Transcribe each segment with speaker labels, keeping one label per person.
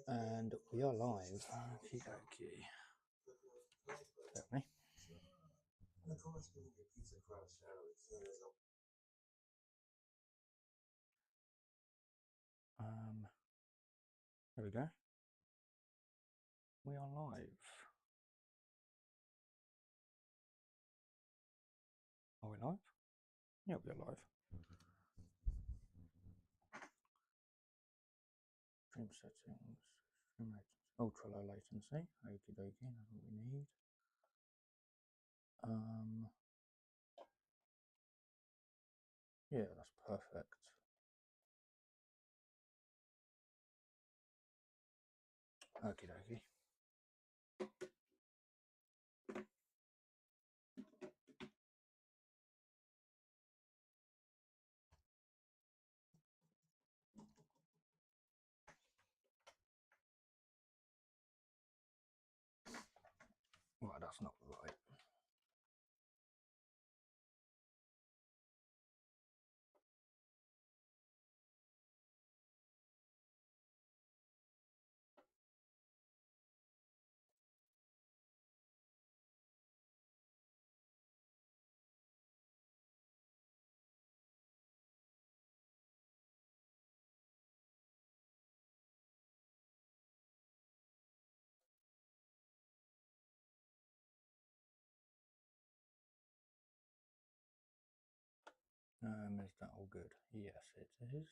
Speaker 1: And we are live. Okie dokie. Let me. There we go. We are live. Are we live? Yeah, we are live. Stream settings, stream latency, ultra low latency. Okie dokie, that's what we need. Yeah, that's perfect. Okie dokie. Well, that's not right. Is that all good? Yes, it is.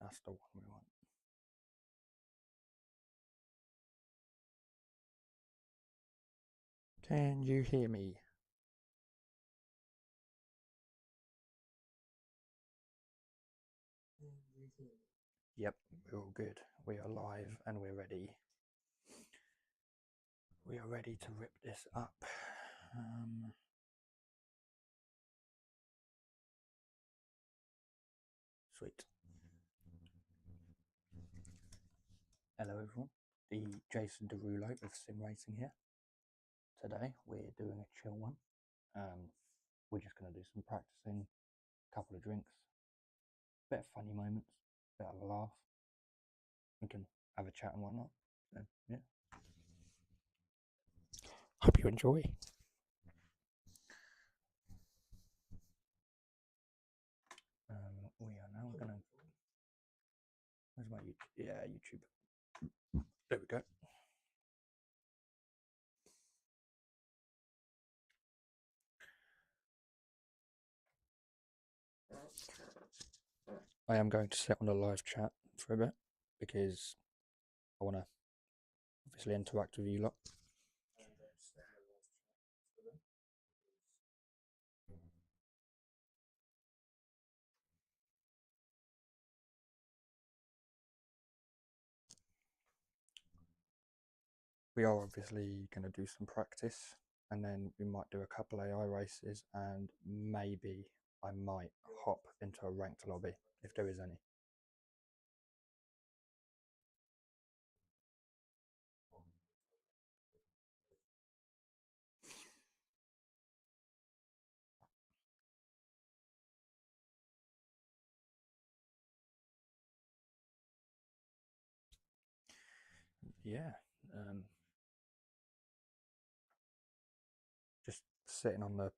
Speaker 1: That's the one we want. Can you hear me? Yep, we're all good. We are live and we're ready. We are ready to rip this up. Sweet. Hello everyone, the Jason Derulo of simracing here. Today we're doing a chill one. We're just going to do some practicing, a couple of drinks, bit of funny moments, bit of a laugh. We can have a chat and whatnot. So yeah. Hope you enjoy. We are now going to... Where's my YouTube? Yeah, YouTube. There we go. I am going to sit on a live chat for a bit because I want to obviously interact with you lot. We are obviously going to do some practice and then we might do a couple AI races and maybe I might hop into a ranked lobby if there is any. Yeah, just sitting on the...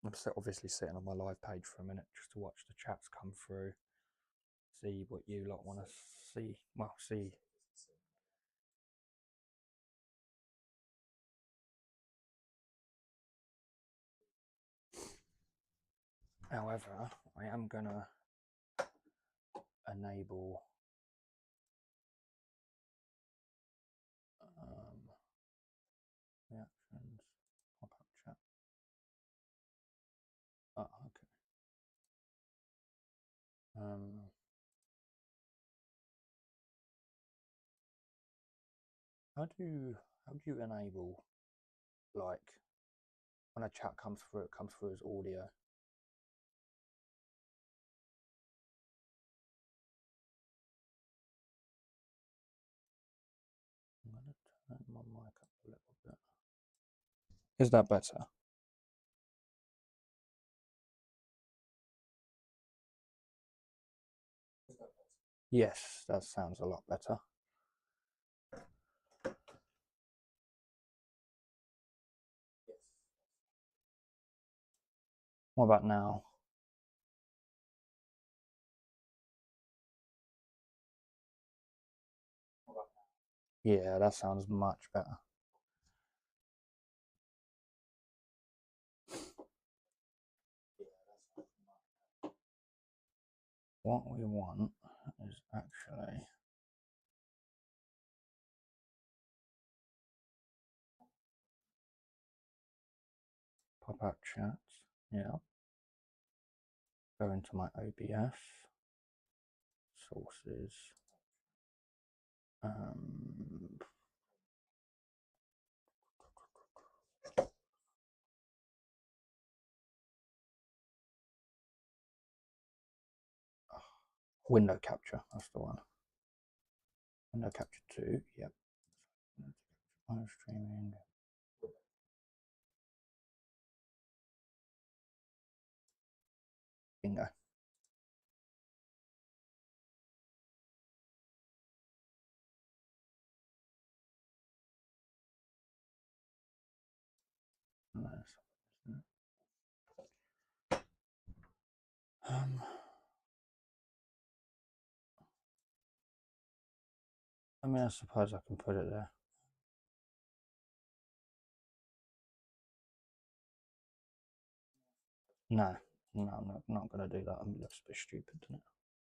Speaker 1: I'm obviously sitting on my live page for a minute just to watch the chats come through, see what you lot want to see. Well, see. However, I am going to enable reactions, pop-up chat. Oh, okay. how do you enable, like, when a chat comes through, it comes through as audio? I'm going to turn my mic up a little bit. Is that better? Yes, that sounds a lot better. What about now? Yeah, that sounds much better. What we want is actually pop out chats. Yeah. Go into my OBS sources. Window capture, that's the one. Window capture 2, yep. Live streaming. Bingo. I mean, I suppose I can put it there. No, I'm not going to do that. It looks a bit stupid, doesn't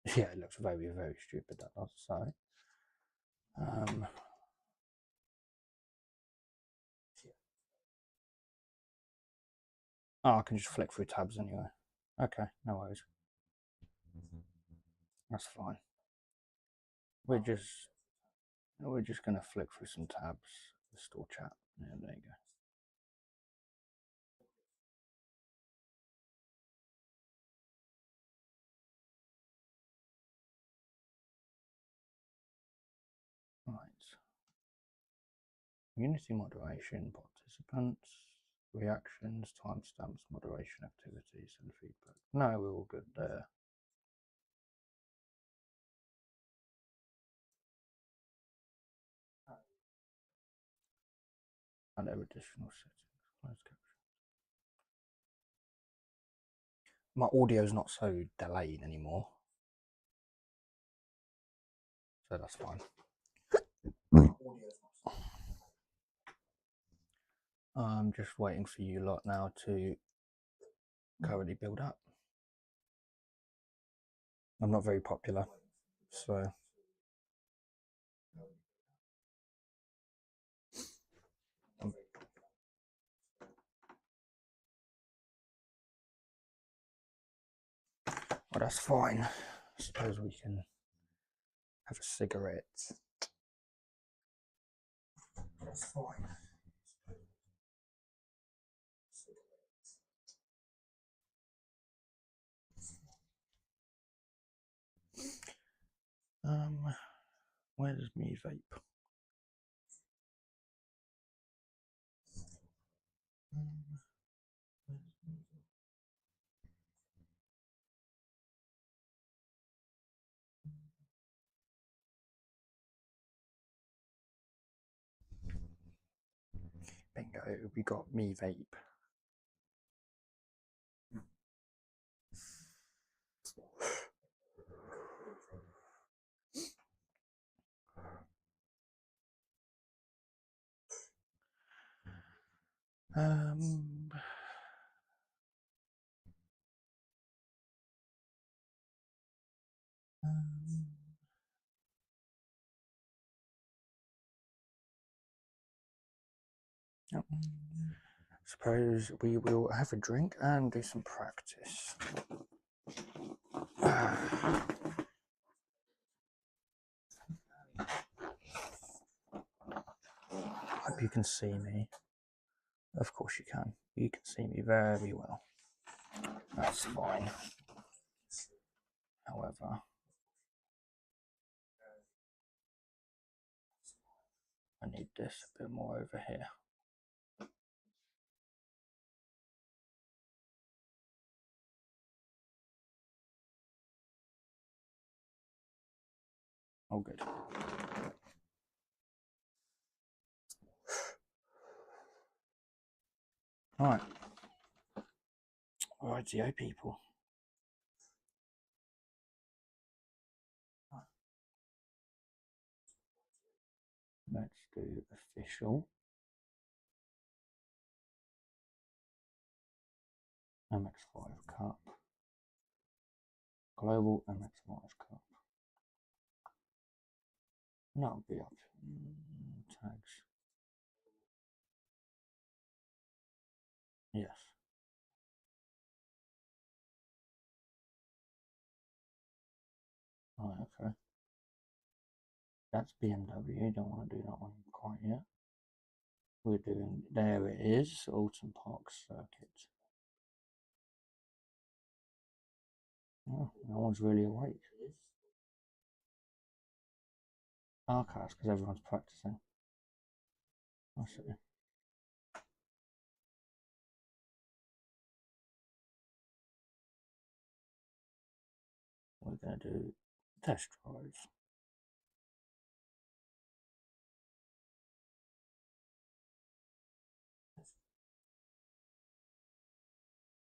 Speaker 1: it? Yeah, it looks very, very stupid, that does. So, oh, I can just flick through tabs anyway. Okay, no worries. That's fine. We're just going to flick through some tabs. Store chat. Yeah, there you go. Right. Community moderation, participants, reactions, timestamps, moderation activities, and feedback. No, we're all good there. And there are additional settings. Closed caption. My audio is not so delayed anymore, so that's fine. I'm just waiting for you lot now to currently build up. I'm not very popular, so well, that's fine. I suppose we can have a cigarette. That's fine. Where's me vape? Bingo, we got me vape. Suppose we will have a drink and do some practice. you can see me. Of course you can. You can see me very well. That's fine. However, I need this a bit more over here. Oh, good. Right. Rightio, people. Let's do official. MX5 Cup. Global MX5 Cup. That'll be up. Tags. Yes. Right, okay. That's BMW. Don't want to do that one quite yet. We're doing, there it is, Alton Park Circuit. Oh, no one's really awake. Okay, that's because everyone's practicing. I see. We're going to do test drive.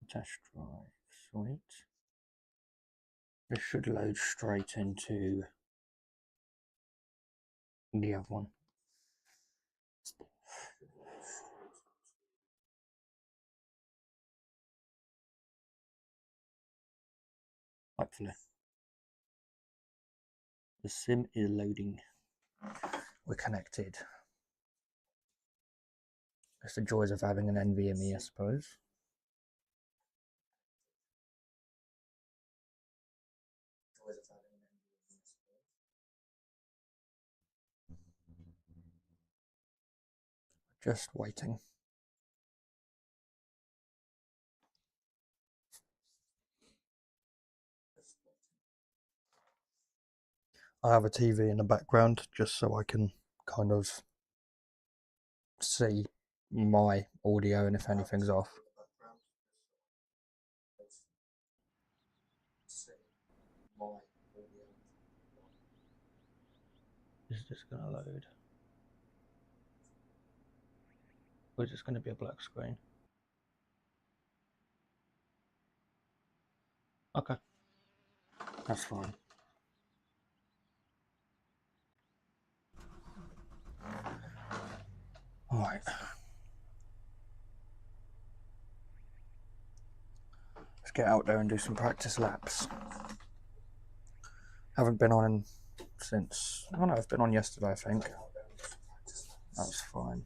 Speaker 1: Test drive, sweet. This should load straight into the other one. Hopefully. The sim is loading. We're connected. It's the joys of having an NVMe, I suppose. Just waiting. I have a TV in the background just so I can kind of see my audio and if anything's off. Is this going to load? Or is this going to be a black screen? Okay. That's fine. Alright. Let's get out there and do some practice laps. Haven't been on since, oh no, I've been on yesterday, I think. That's fine.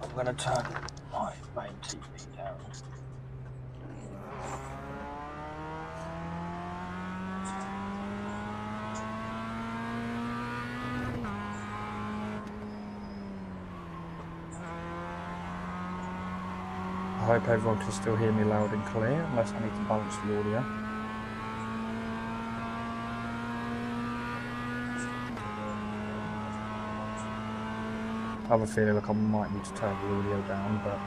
Speaker 1: I'm going to turn my main TV down. I hope everyone can still hear me loud and clear, unless I need to balance the audio. I have a feeling like I might need to turn the audio down, but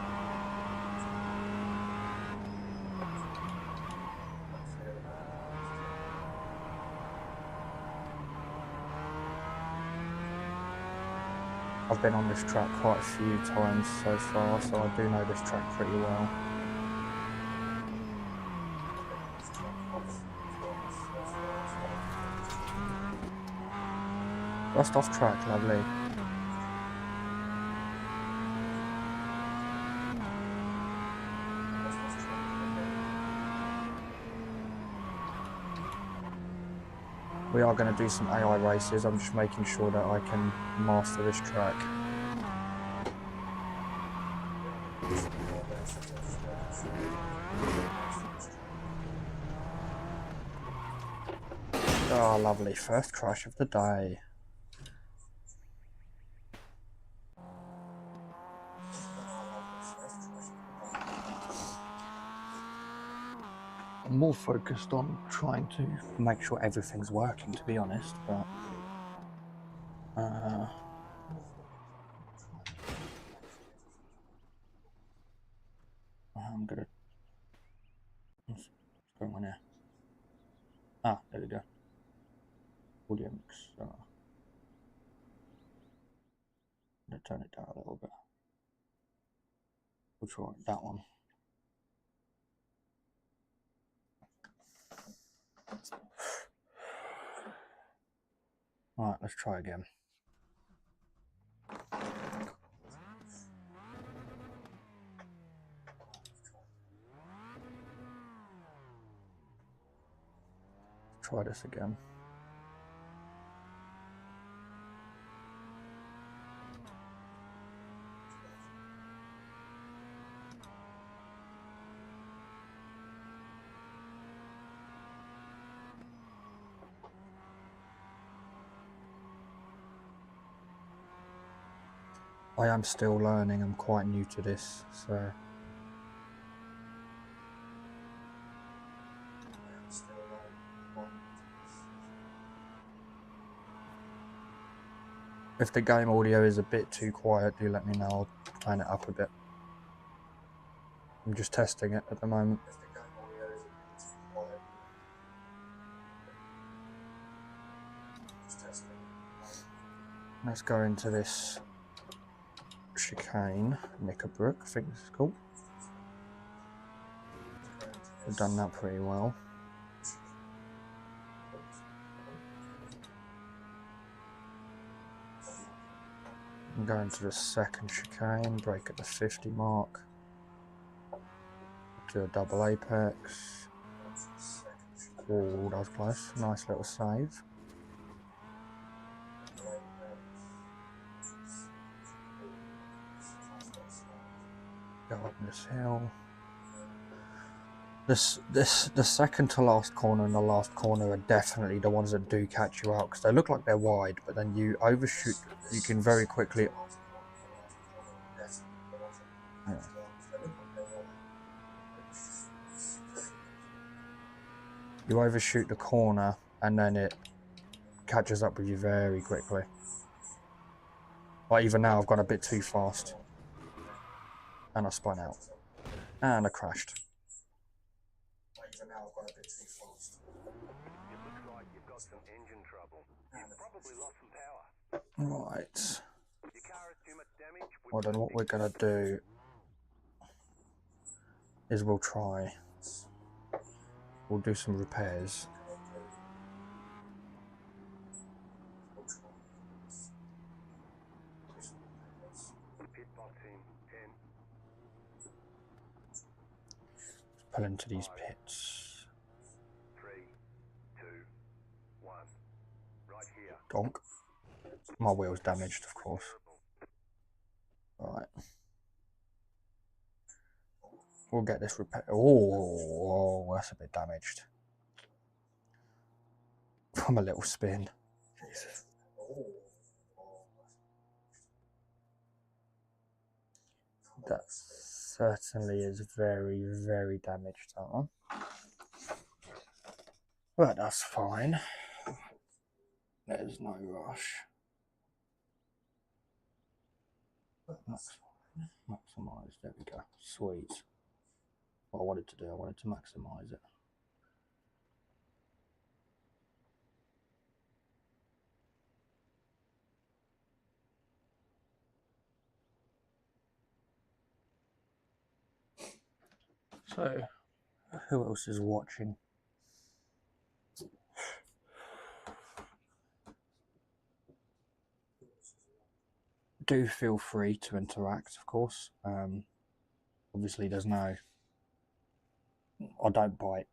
Speaker 1: I've been on this track quite a few times so far, so I do know this track pretty well. Just off track, lovely. We are going to do some AI races. I'm just making sure that I can master this track. Oh, lovely. First crash of the day. I'm more focused on trying to make sure everything's working, to be honest, but I'm gonna... What's going on here? Ah, there we go. Audio mix. Let's turn it down a little bit. We'll try that one. Alright, let's try again. Try this again. I am still learning, I'm quite new to this, so... If the game audio is a bit too quiet, do let me know, I'll turn it up a bit. I'm just testing it at the moment. Let's go into this chicane, Knickerbrook, I think this is called. We've done that pretty well. I'm going to the second chicane, brake at the 50 mark. Do a double apex. Oh, that was close. Nice little save. Go up this hill. The second to last corner and the last corner are definitely the ones that do catch you out, because they look like they're wide, but then you overshoot, you can very quickly... Yeah. You overshoot the corner and then it catches up with you very quickly. Like even now I've gone a bit too fast. And I spun out. And I crashed. Even now I've gone a bit too fast. It looks like you've got some engine trouble. You've probably lost some power. Right. Your car has too much damage. Well then what we're gonna do is we'll do some repairs. Pull into these pits. 3, 2, 1. Right here. Donk. My wheel's damaged, of course. Right. We'll get this repaired. Oh, that's a bit damaged. From a little spin. Jesus. That certainly is very, very damaged, that one. But that's fine. There's no rush. That's fine. Maximise, there we go. Sweet. What I wanted to do, I wanted to maximise it. So, who else is watching? Do feel free to interact, of course. Obviously, there's no... I don't bite.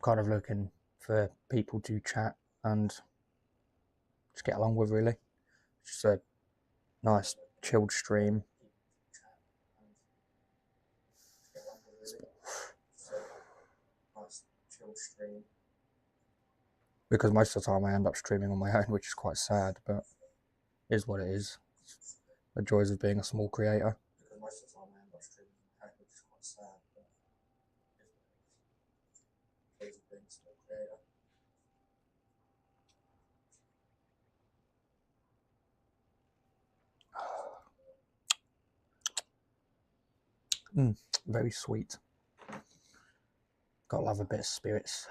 Speaker 1: Kind of looking for people to chat and just get along with, really. Just a nice chilled stream. Because most of the time I end up streaming on my own, which is quite sad, but it is what it is. The joys of being a small creator. Very sweet. Gotta love a bit of spirits.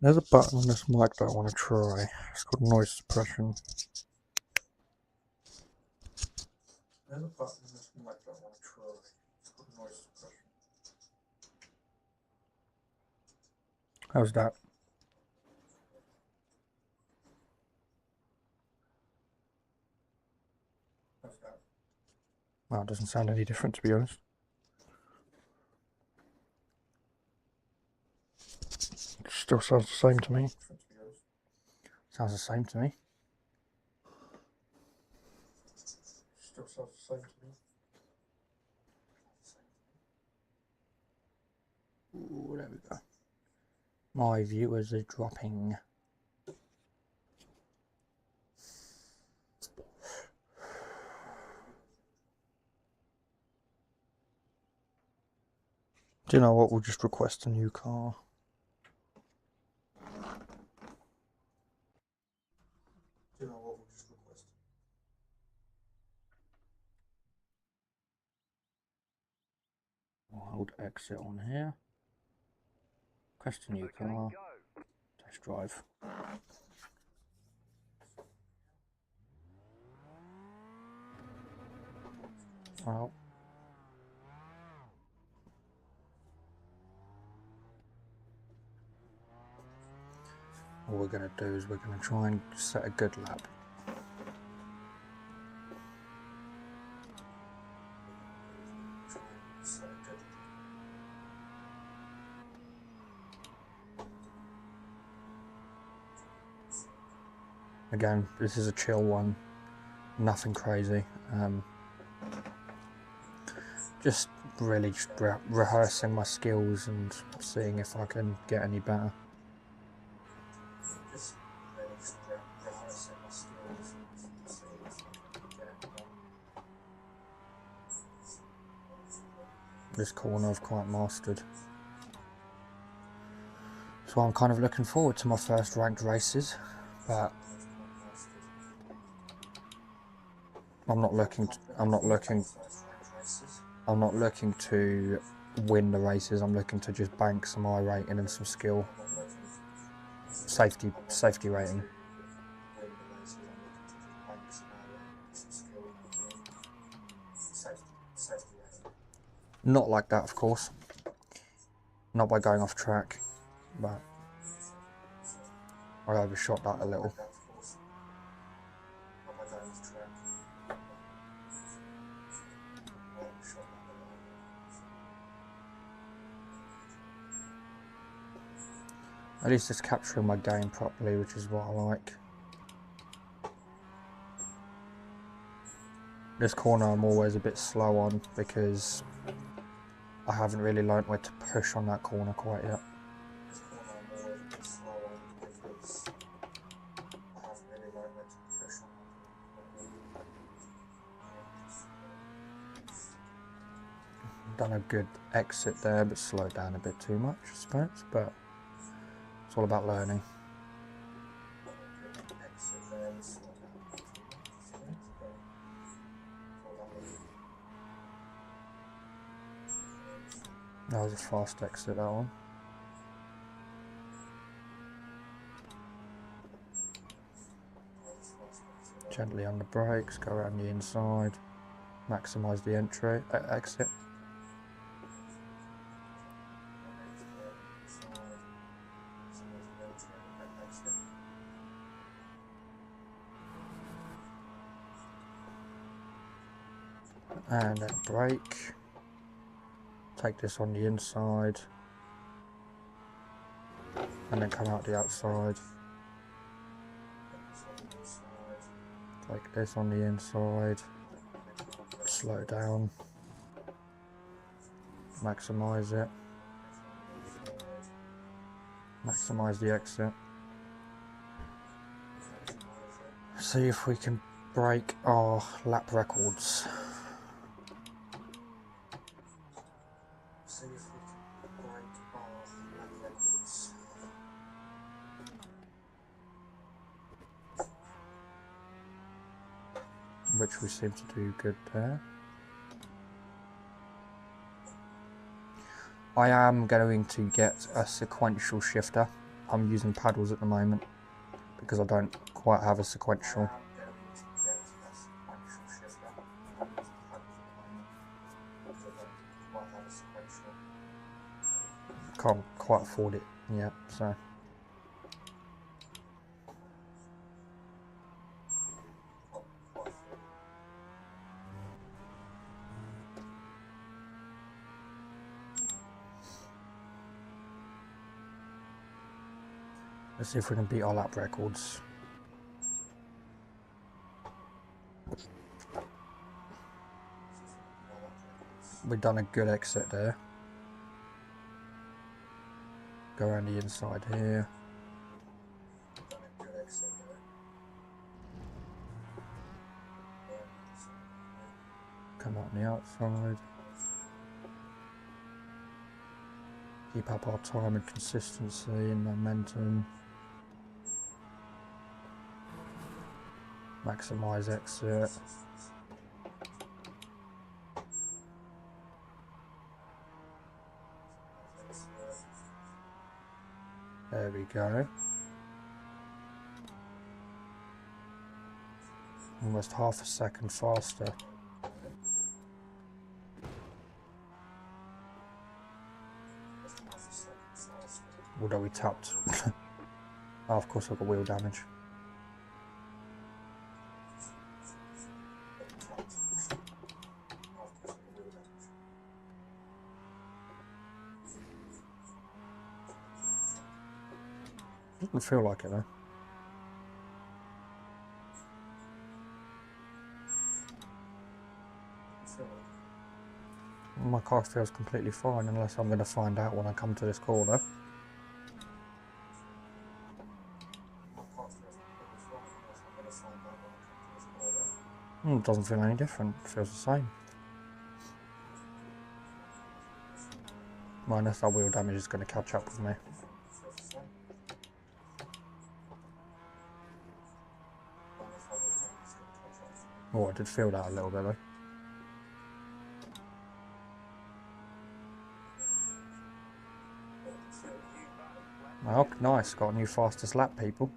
Speaker 1: There's a button on this mic that I want to try. It's called noise suppression. There's a button on this mic that I want to try. It's called noise suppression. How's that? Well, it doesn't sound any different, to be honest. It still sounds the same to me. Sounds the same to me. Still sounds the same to me. Ooh, there we go. My viewers are dropping. Do you know what? We'll just request a new car. Do you know what? We'll just request. I'll hold exit on here. Request a new car. Test drive. Well. All we're going to do is we're going to try and set a good lap. Again, this is a chill one, nothing crazy. Just really just rehearsing my skills and seeing if I can get any better. This corner I've quite mastered. So I'm kind of looking forward to my first ranked races, but I'm not looking to win the races. I'm looking to just bank some iRating and some skill. Safety rating. Not like that, of course. Not by going off track, but I overshot that a little. At least it's capturing my game properly, which is what I like. This corner I'm always a bit slow on because I haven't really learnt where to push on that corner quite yet. Done a good exit there, but slowed down a bit too much, I suppose, but it's all about learning. That was a fast exit, that one. Gently on the brakes, go around the inside, maximise the entry, exit. And then brake. Take this on the inside. and then come out the outside. Like this on the inside. Slow down. Maximise it. Maximise the exit. See if we can break our lap records. Which we seem to do good there. I am going to get a sequential shifter. I'm using paddles at the moment because I don't quite have a sequential. Can't quite afford it yet, so. Let's see if we can beat our lap records. We've done a good exit there. Go around the inside here. Come out on the outside. Keep up our time and consistency and momentum. Maximise exit. There we go. Almost half a second faster. Although we tapped. Oh, of course I've got wheel damage. Doesn't feel like it though. My car feels completely fine unless I'm going to find out when I come to this corner. It doesn't feel any different, it feels the same. Minus that wheel damage is going to catch up with me. Oh, I did feel that a little bit though. Oh, nice, got a new fastest lap, people.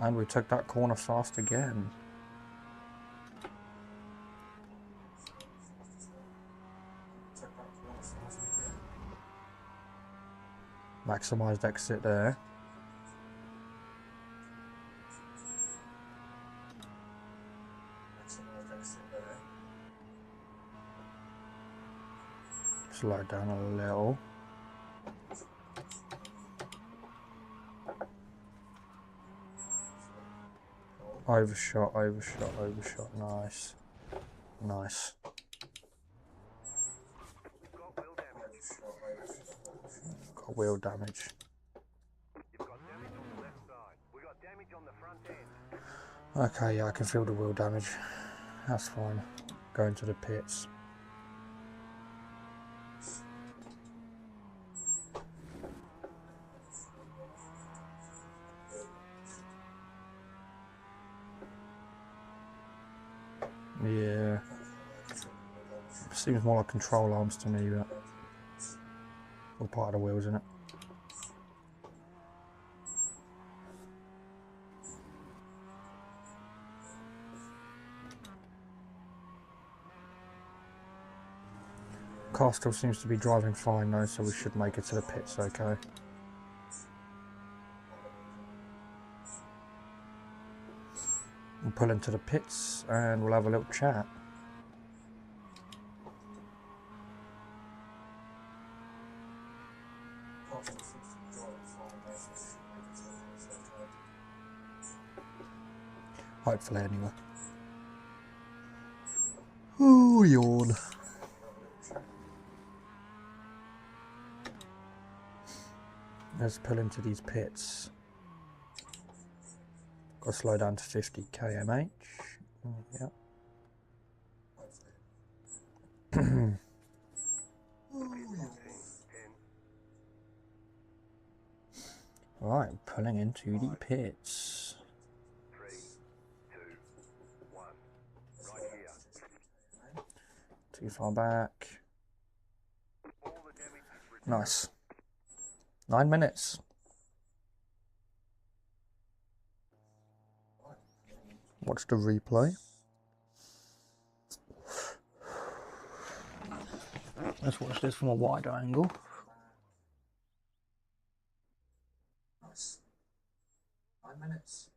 Speaker 1: And we took that corner fast again. Maximised exit there. Slow down a little. Overshot, overshot, overshot. Nice. Nice. Got wheel damage. Okay, yeah, I can feel the wheel damage. That's fine. Going to the pits. Yeah. Seems more like control arms to me, but all part of the wheels, isn't it? Car still seems to be driving fine though, so we should make it to the pits okay. We'll pull into the pits and we'll have a little chat. Hopefully, anyway. Oh, yawn. Let's pull into these pits. Got to slow down to 50 km/h. Yeah. Right, pulling into the pits.
Speaker 2: 3, 2, 1. Right here.
Speaker 1: Too far back.
Speaker 2: All the damage is returned.
Speaker 1: Nice. 9 minutes. Watch the replay. Let's watch this from a wider angle. Nice. 9 minutes.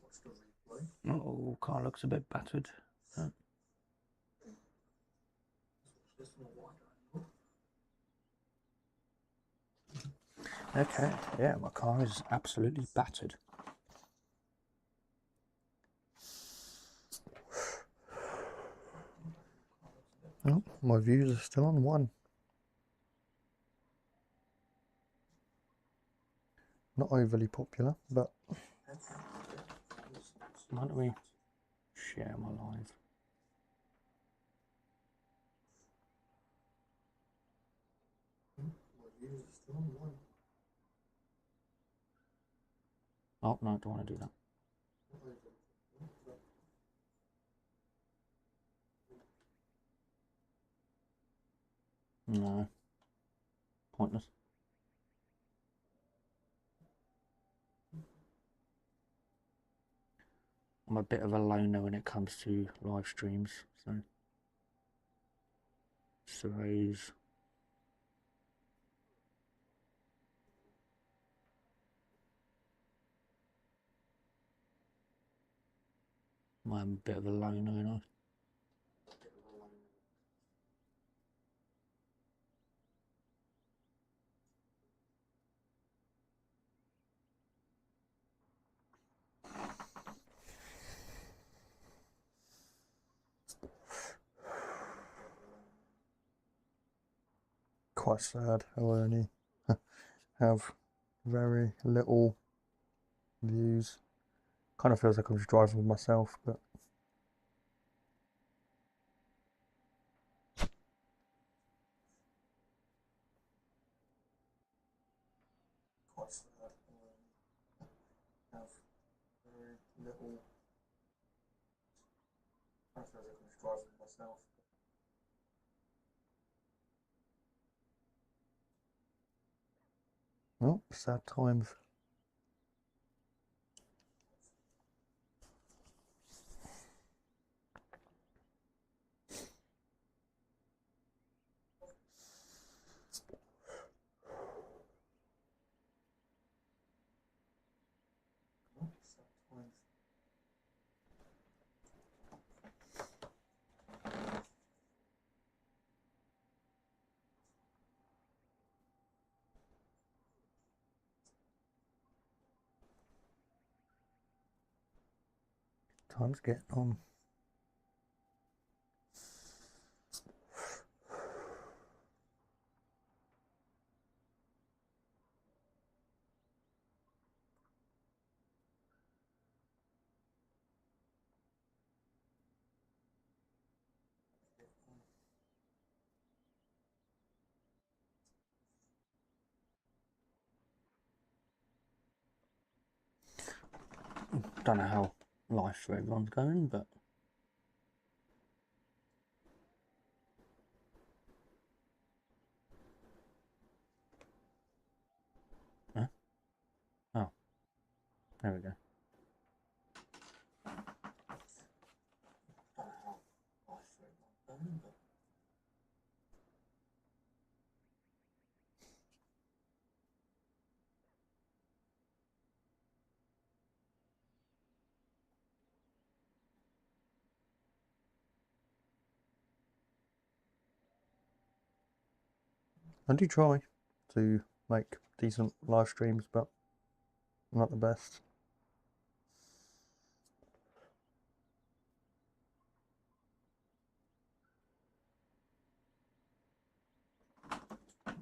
Speaker 1: Watch the replay. Oh, car looks a bit battered. Okay, yeah, my car is absolutely battered. Oh, my views are still on 1. Not overly popular, but why don't we share my live? Oh, no, I don't want to do that. No. Pointless. I'm a bit of a loner when it comes to live streams, so suppose I'm a bit of a loner, you know. Quite sad how I only have very little views. Kind of feels like I'm just driving with myself, but quite sad how I have very little. Kind of feels like I'm just driving with myself. Oh, sad times. Time's getting on. Don't know how life for everyone's going, but oh, there we go. I do try to make decent live streams, but Not the best.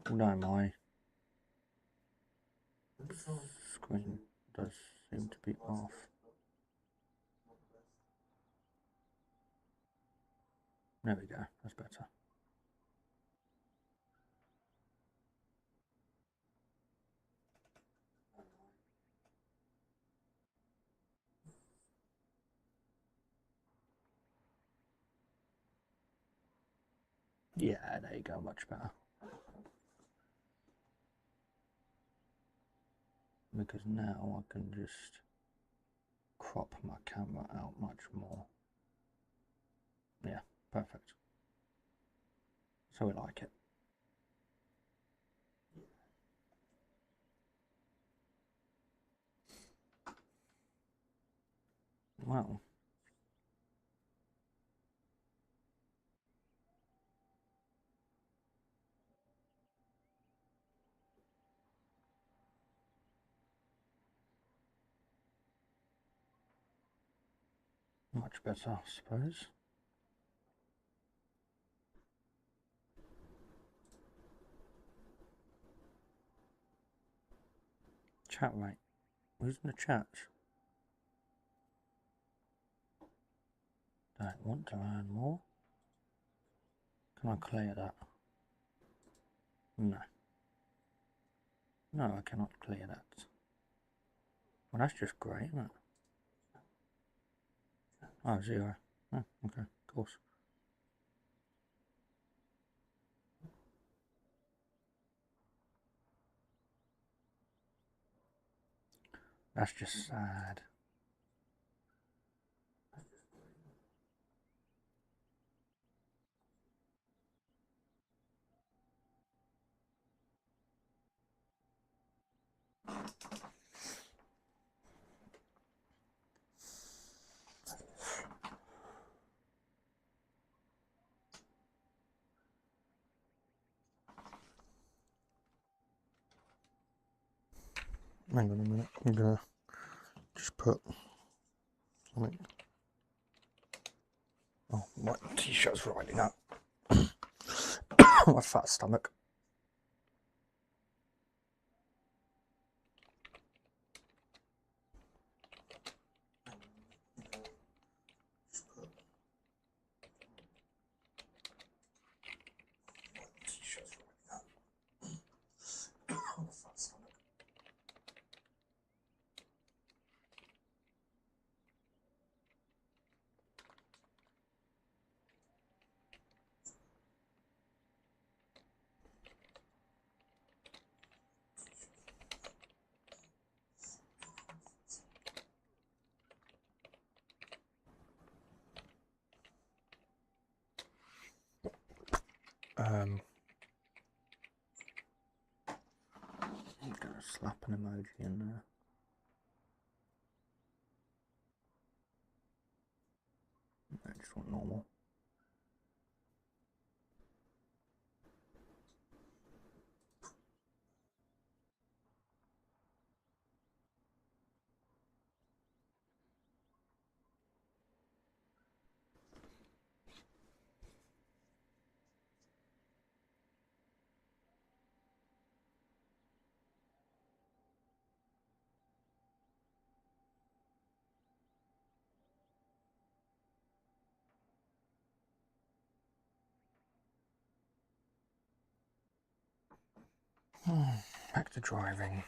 Speaker 1: No, my screen does seem to be off. There we go, that's better. Yeah, there you go, much better. Because now I can just crop my camera out much more. Yeah, perfect. So we like it. Well, much better, I suppose. Chat rate. Who's in the chat? Don't want to earn more. Can I clear that? No. No, I cannot clear that. Well, that's just great, isn't it? Oh, 0. Oh, okay, of course. That's just sad. Hang on a minute, I'm gonna just put something. Oh, my t-shirt's riding up. My fat stomach. I'm gonna slap an emoji in there. I just want normal. Back to driving.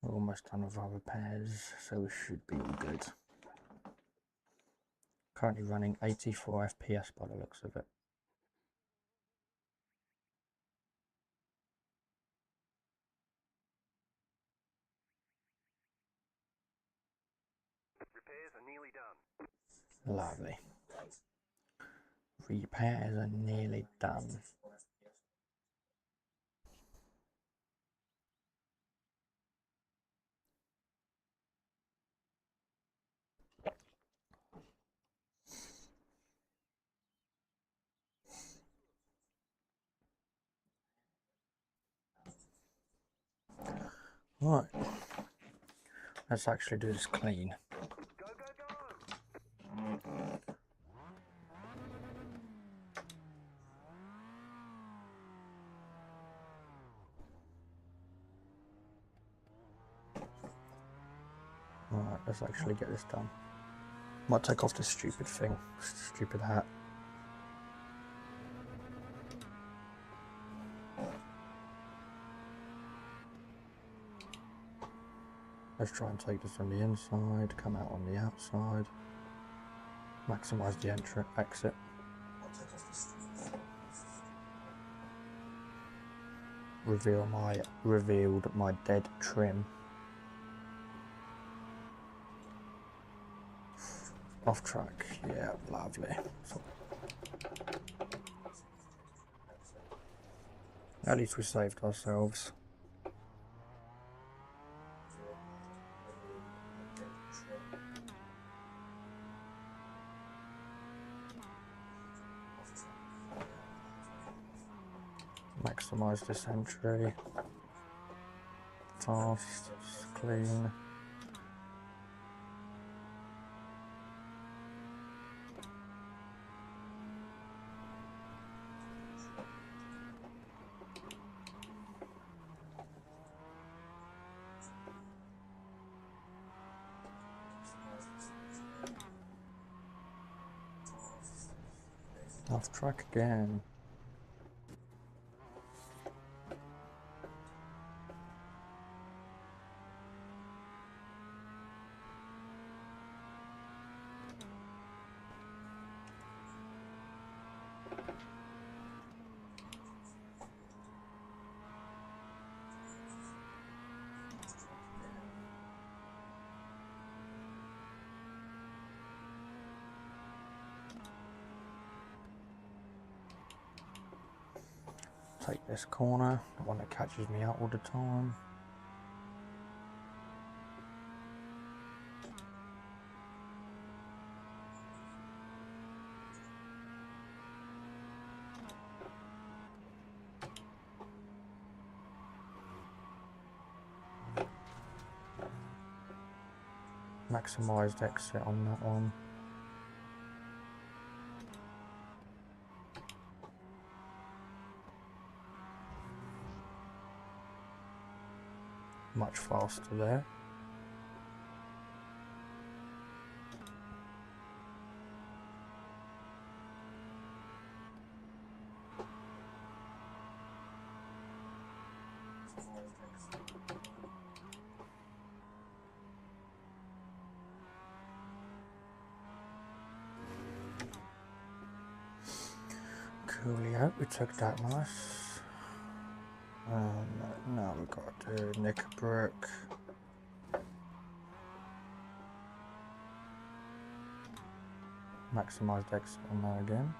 Speaker 1: We're almost done with our repairs, so we should be all good. Currently running 84 FPS by the looks of it.
Speaker 2: nearly done.
Speaker 1: Lovely. Repairs are nearly done. Right, let's actually do this clean.
Speaker 2: Go, go, go!
Speaker 1: Alright, let's actually get this done. Might take off this stupid thing, stupid hat. Let's try and take this from the inside, come out on the outside, maximise the exit. Revealed my dead trim. Off track, yeah, lovely. At least we saved ourselves. Maximise this entry. Fast, clean. Off track again. Take this corner, the one that catches me out all the time. Maximised exit on that one. Much faster there. Coolio, we took that nice. Now we've got to do Knickerbrook. Maximised exit on there again.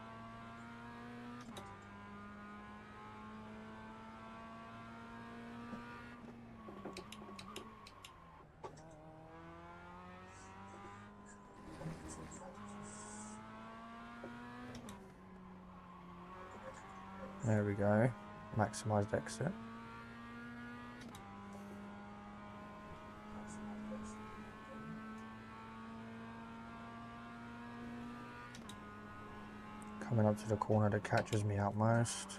Speaker 1: There we go. Maximised exit. Coming up to the corner that catches me out most.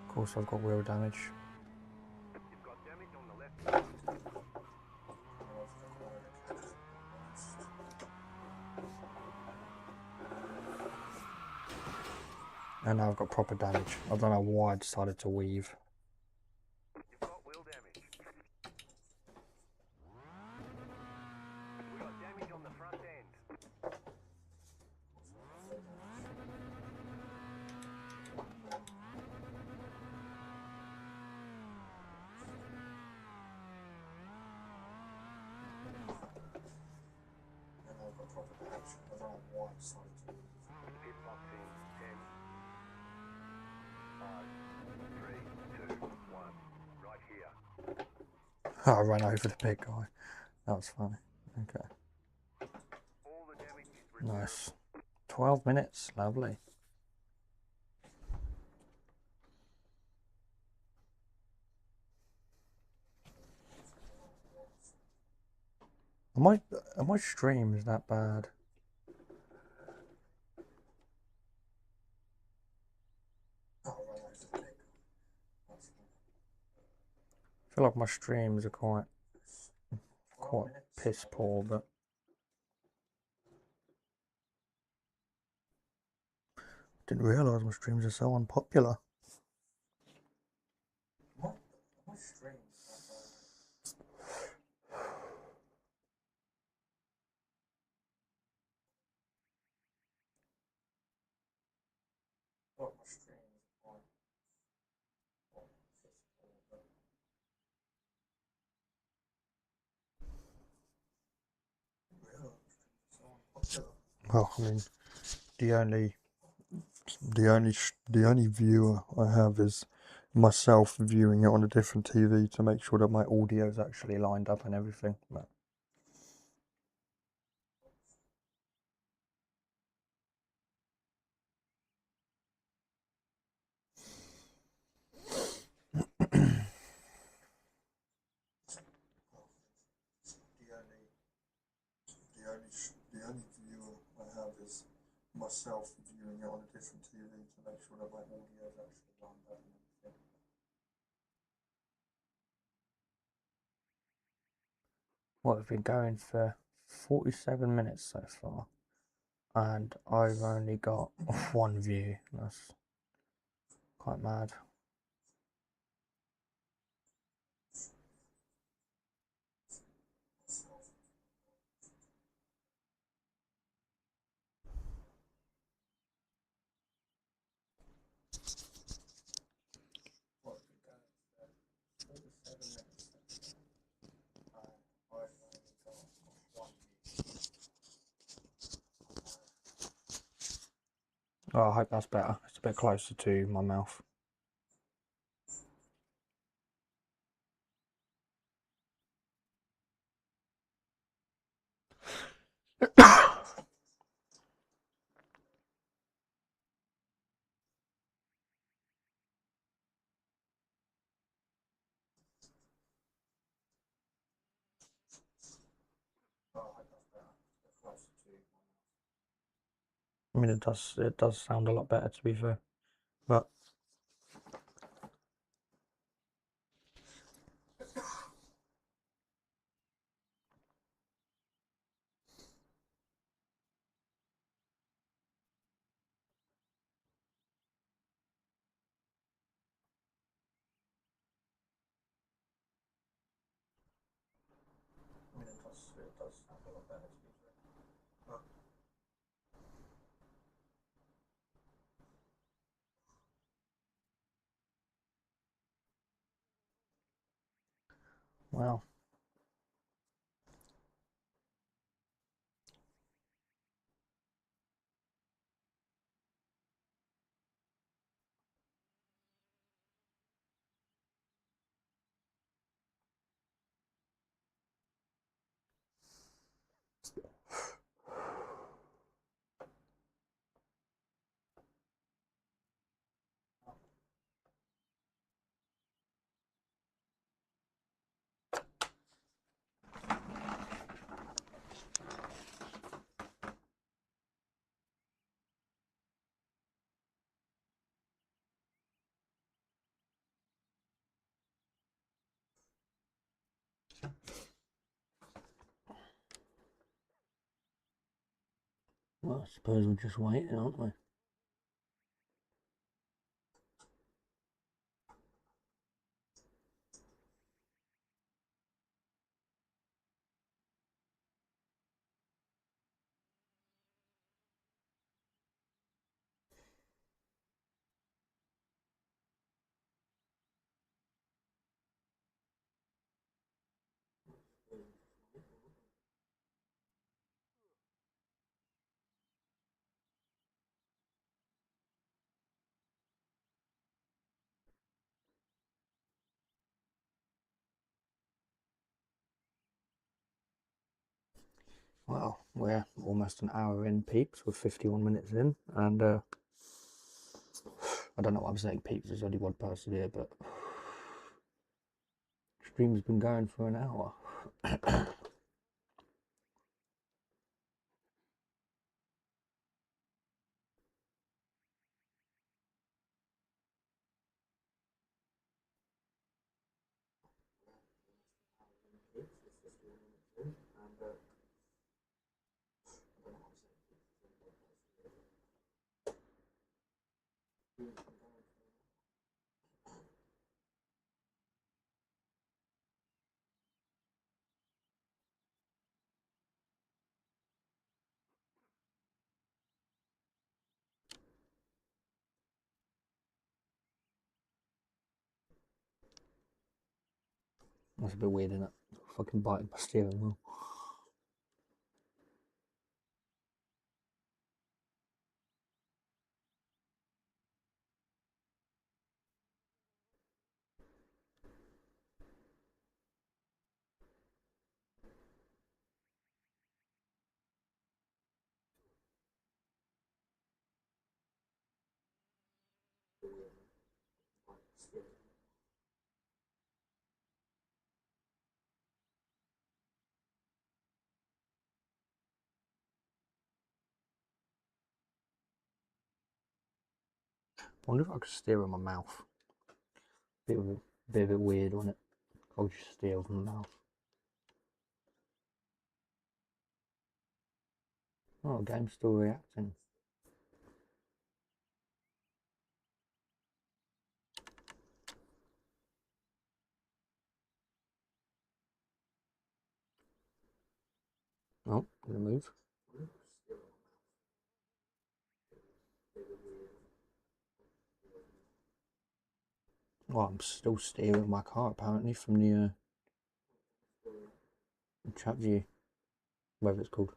Speaker 1: Of course I've got wheel damage.
Speaker 2: You've got damage on the left.
Speaker 1: And now I've got proper damage. I don't know why I decided to weave.
Speaker 2: You've got wheel damage. We got Pitbox in 10, 5, 3, 2, 1. Right here.
Speaker 1: I ran over the big guy. That was funny. Okay.
Speaker 2: All the damage is repaired.
Speaker 1: Nice. 12 minutes. Lovely. Are my streams that bad? I feel like my streams are quite piss poor, but didn't realise my streams are so unpopular. My streams that bad. Like my streams are quite piss poor, but well, I mean, the only the only viewer I have is myself viewing it on a different TV to make sure that my audio is actually lined up and everything. But the only viewer I have is myself viewing it on a different TV to make sure that my audio is actually lined up and everything. Well, we've been going for 47 minutes so far, and I've only got one view. That's quite mad. Oh, I hope that's better. It's a bit closer to my mouth. I mean, it does sound a lot better, to be fair, but it does sound a lot better, to be fair. But well, I suppose we're just waiting, aren't we? Well, we're almost an hour in, peeps. We're 51 minutes in, and I don't know why I'm saying peeps. There's only one person here, but stream's been going for an hour. That's a bit weird, isn't it? Fucking biting my steering wheel. I wonder if I could steer with my mouth. Bit of a weird, wasn't it? I'll just steer with my mouth. Oh, game's still reacting. Oh, gonna move. Well, I'm still steering my car apparently from the chat view, whatever it's called.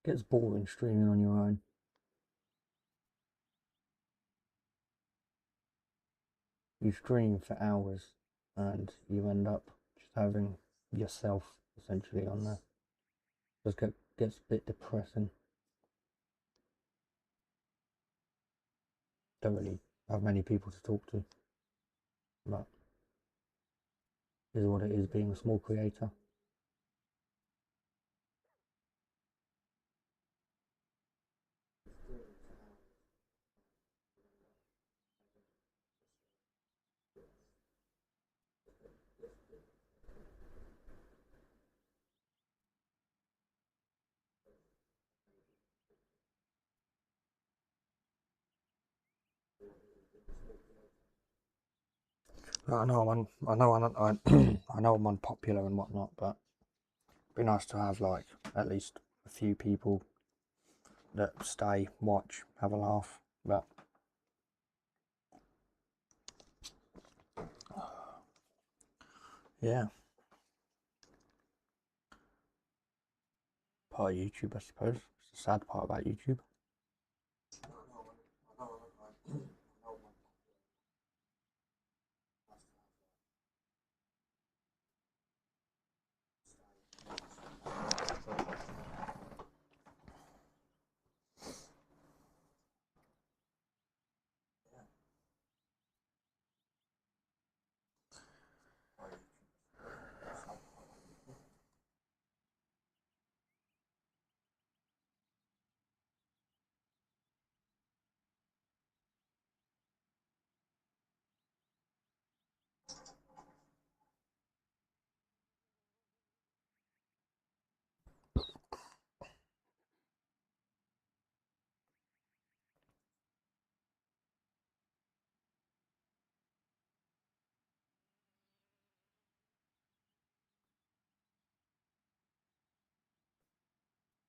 Speaker 1: Gets boring streaming on your own. You stream for hours and you end up just having yourself essentially on there. Just gets a bit depressing. Don't really have many people to talk to, but is what it is being a small creator. I know I know I'm unpopular and whatnot, but it'd be nice to have like at least a few people that stay, watch, have a laugh. But yeah, part of YouTube, I suppose. It's the sad part about YouTube.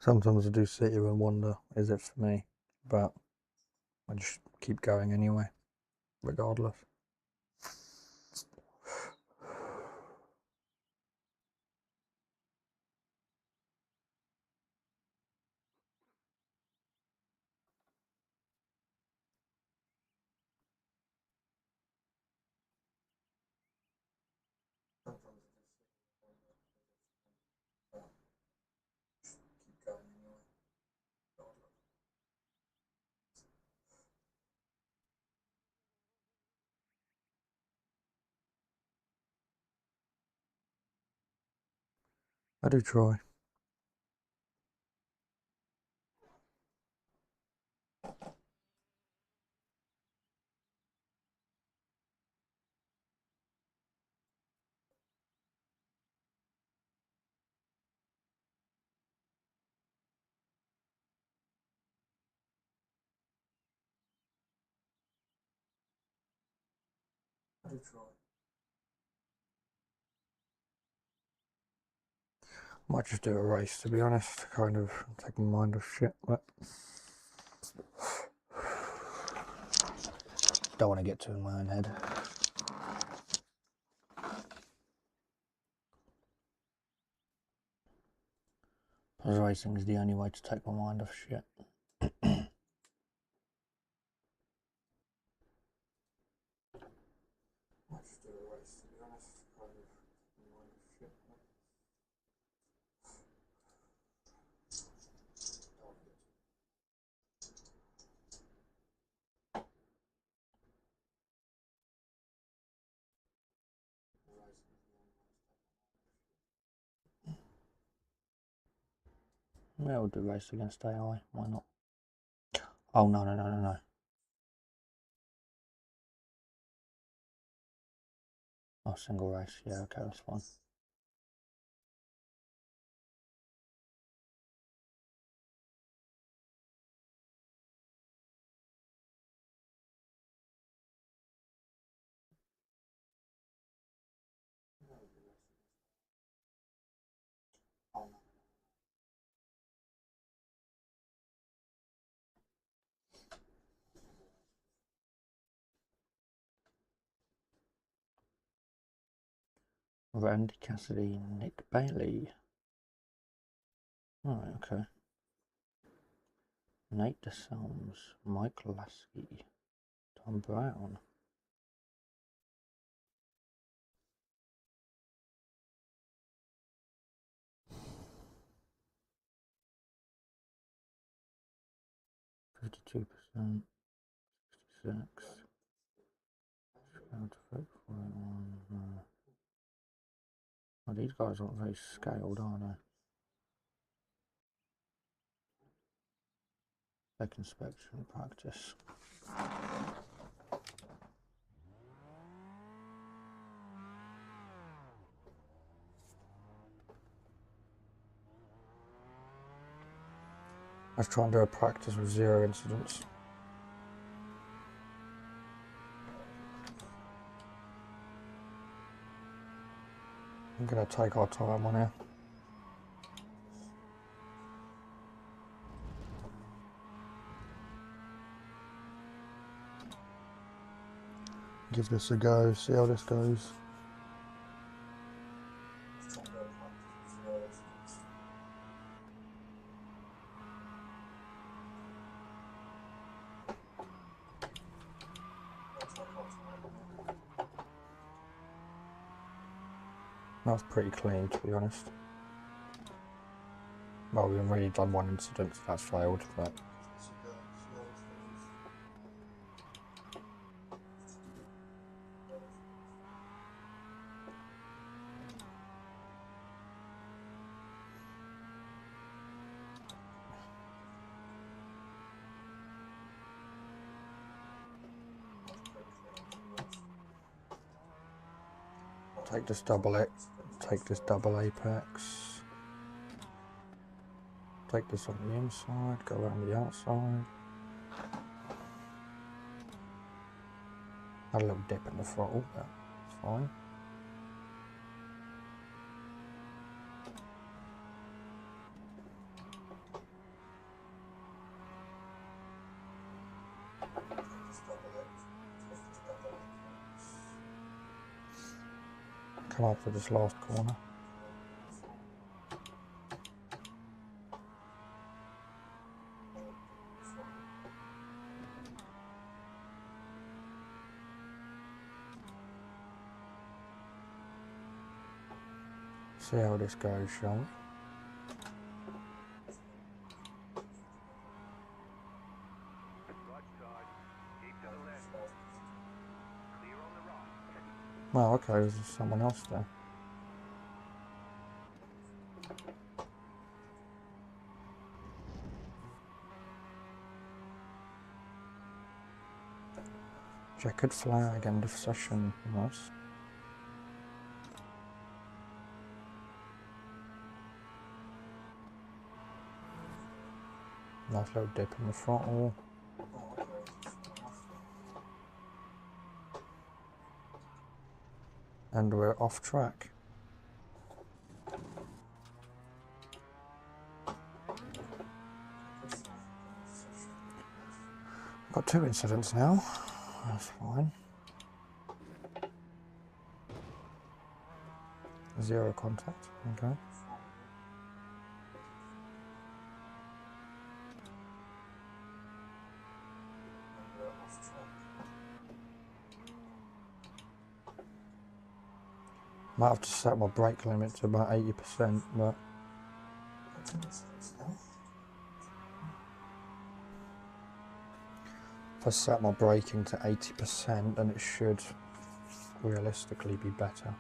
Speaker 1: Sometimes I do sit here and wonder, is it for me? But I just keep going anyway, regardless. I do try. I do try. Might just do a race, to be honest, to kind of take my mind off shit, but don't want to get too in my own head. Because racing is the only way to take my mind off shit. Might just do a race, to be honest, to kind of take my mind off shit. Yeah, we'll do race against AI, why not? Oh, no. Oh, single race, yeah, okay, that's fine. Randy Cassidy, Nick Bailey. Alright, okay. Nate DeSalms, Mike Lasky, Tom Brown. %52%, 66. Well, these guys aren't very scaled, are they? Spec inspection practice. Let's try and do a practice with 0 incidents. I'm going to take our time on here. Give this a go, see how this goes. That's pretty clean, to be honest. Well, we've already done one incident, so that's failed, but... Take this double apex. Take this on the inside, go around the outside. Had a little dip in the throttle, but it's fine. Come up to this last corner. See how this goes, shall we?
Speaker 2: Right side. Keep to the left. Clear on the right.
Speaker 1: Well, okay, there's someone else there. Checkered flag, end of session. Nice. Nice little dip in the throttle. And we're off track. Got 2 incidents now. That's fine. 0 contact. Okay. Might have to set my brake limit to about 80%, but if I set my braking to 80%, then it should realistically be better.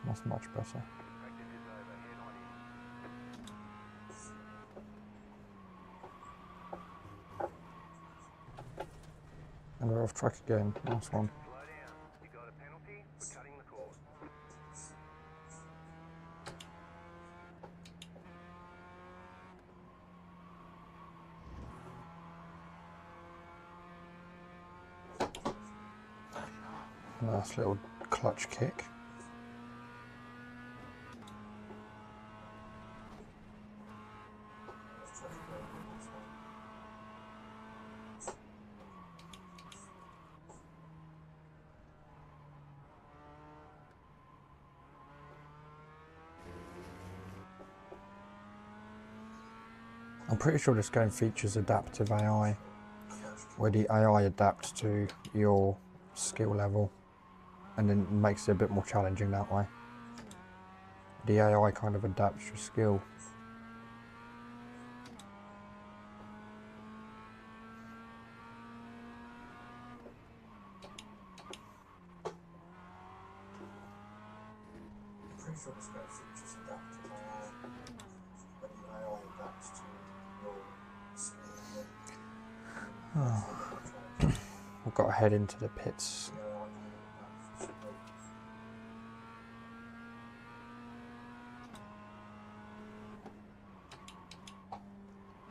Speaker 1: That's much better.
Speaker 2: Practice is over. Head on in.
Speaker 1: And we're off track again. Nice one.
Speaker 2: Slow down. You got a penalty for cutting the course.
Speaker 1: Nice little clutch kick. I'm pretty sure this game features adaptive AI, where the AI adapts to your skill level and then makes it a bit more challenging that way. The AI kind of adapts your skill. I'm pretty sure this game features adaptive AI, where the AI adapts to your skill level. I've got to head into the pits.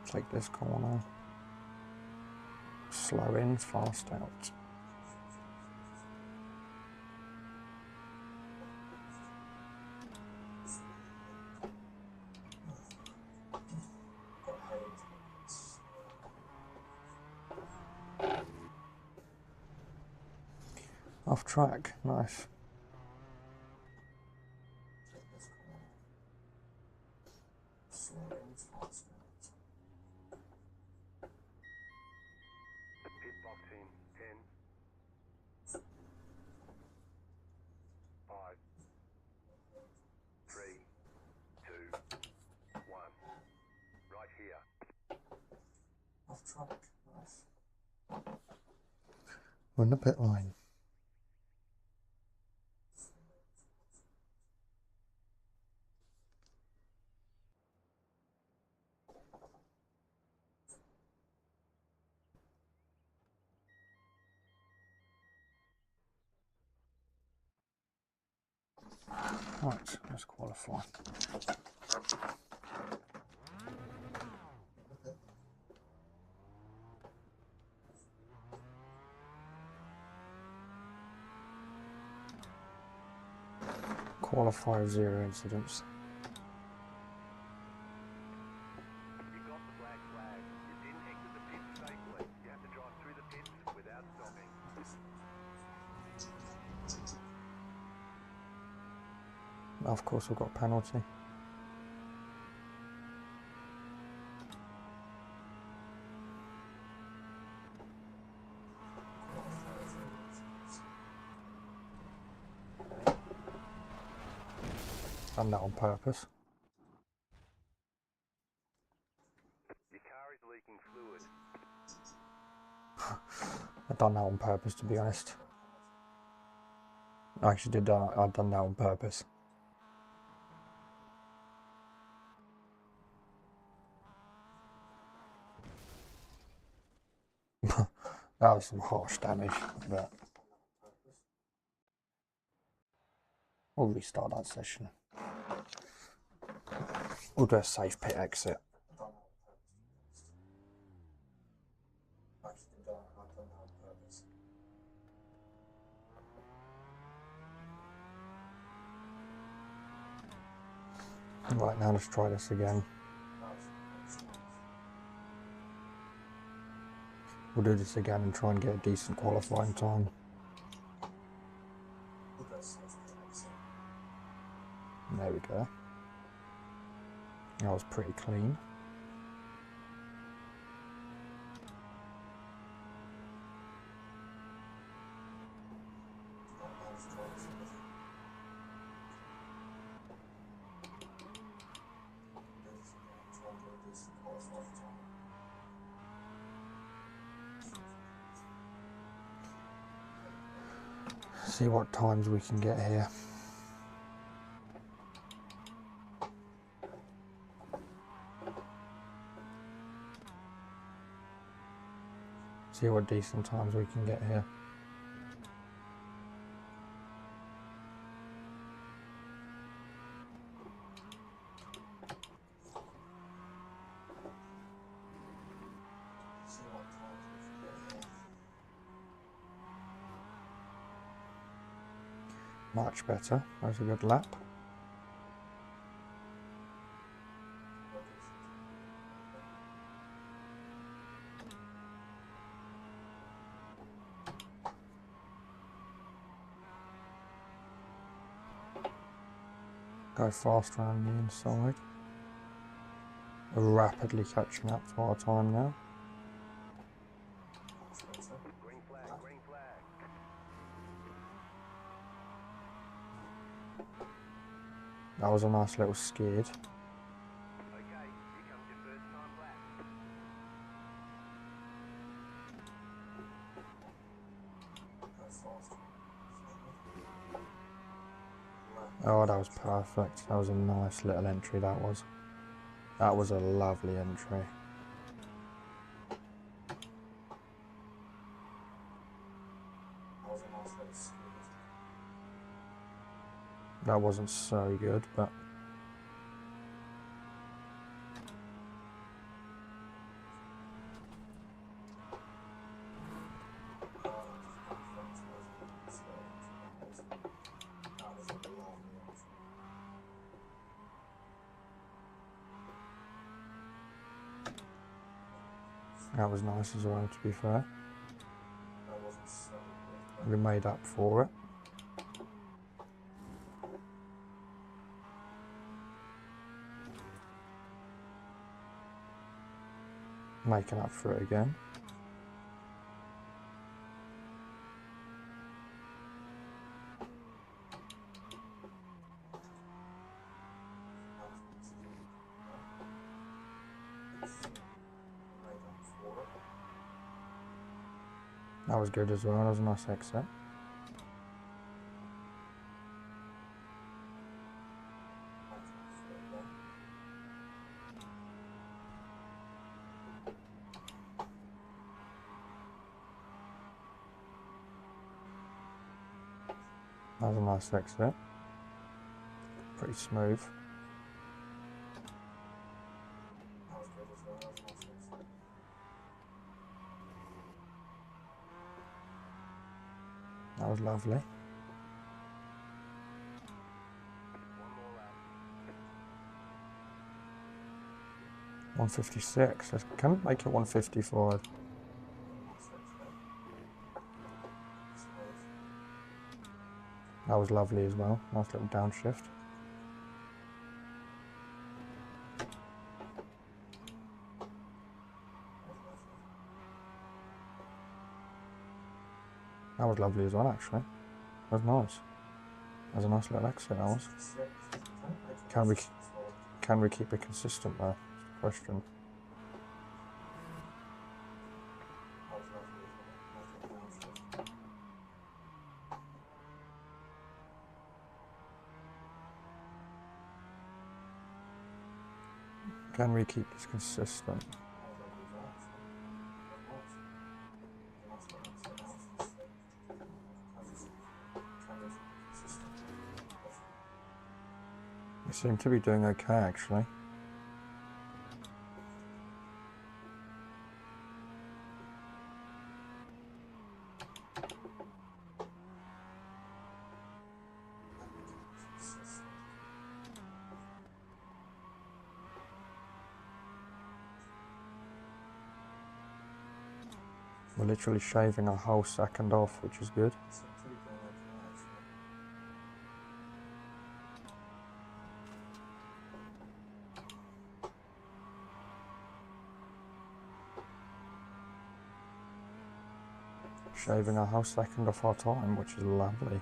Speaker 1: Take this corner. Slow in, fast out. Off track, nice.
Speaker 2: Pit box in 10, 5, 3, 2, 1. Right here.
Speaker 1: Off track, nice. We're in the pit line. Right, let's qualify. Qualify with 0 incidents.
Speaker 2: You got the black flag. You didn't exit the pits safely. You have to drive through the pits without stopping.
Speaker 1: Of course, we've got a penalty. Done that on purpose.
Speaker 2: Your car is leaking fluid.
Speaker 1: I've done that on purpose, to be honest. I actually did that. I've done that on purpose. That was some harsh damage, but we'll restart that session. We'll do a safe pit exit. Right, now let's try this again. We'll do this again and try and get a decent qualifying time. There we go. That was pretty clean. See what times we can get here. See what decent times we can get here. Much better. That was a good lap. Go faster on the inside. We're rapidly catching up to our time now.
Speaker 2: Green flag, green flag.
Speaker 1: That was a nice little skid.
Speaker 2: Okay, here comes your first time lap.
Speaker 1: Oh, that was perfect. That was a nice little entry, that was. That was a lovely entry. That wasn't so good, but that was nice as well, to be fair. We made up for it. Making up for it again. That was good as well. That was a nice exit. That was a nice exit. Pretty smooth. That was lovely.
Speaker 2: One more lap.
Speaker 1: 156. I can make it 155. That was lovely as well. Nice little downshift. That was lovely as well, actually. That was nice. That was a nice little exit, that was. Can we keep it consistent though? That's the question. Can we keep this consistent? We seem to be doing okay, actually. We're literally shaving a whole second off, which is good. Shaving a whole second off our time, which is lovely.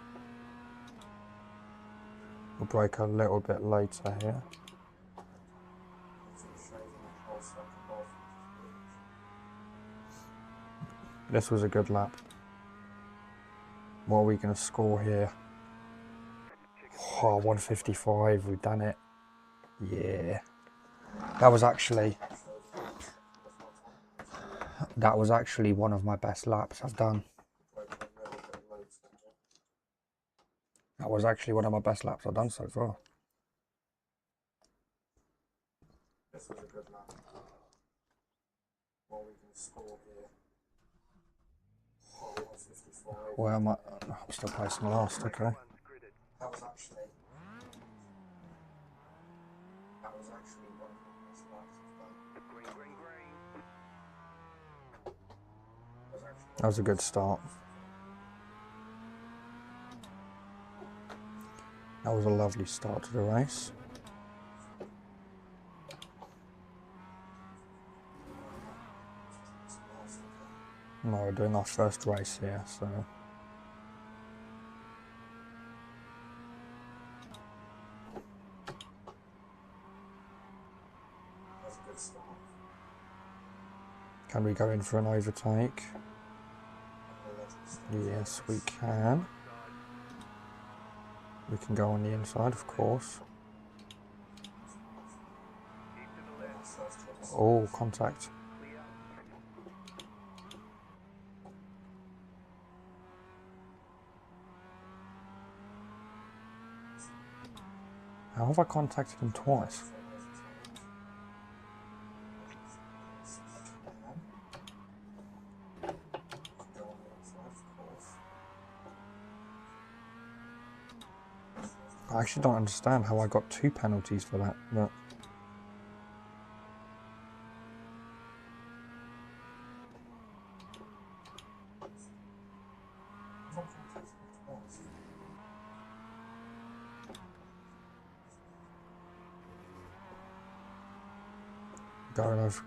Speaker 1: We'll break a little bit later here. This was a good lap. What are we going to score here? Oh, 155, we've done it. Yeah. That was actually one of my best laps I've done. That was actually one of my best laps I've done so far. This was a good lap. What we can score here. Oh, 155. Where am I? I'm still placing last, okay. That was actually one of my best laps I've done. That was a good start. That was a lovely start to the race. No, we're doing our first race here, so. That's a good start. Can we go in for an overtake? Yes, we can. We can go on the inside, of course. Oh, contact. How have I contacted him twice? I actually don't understand how I got 2 penalties for that, but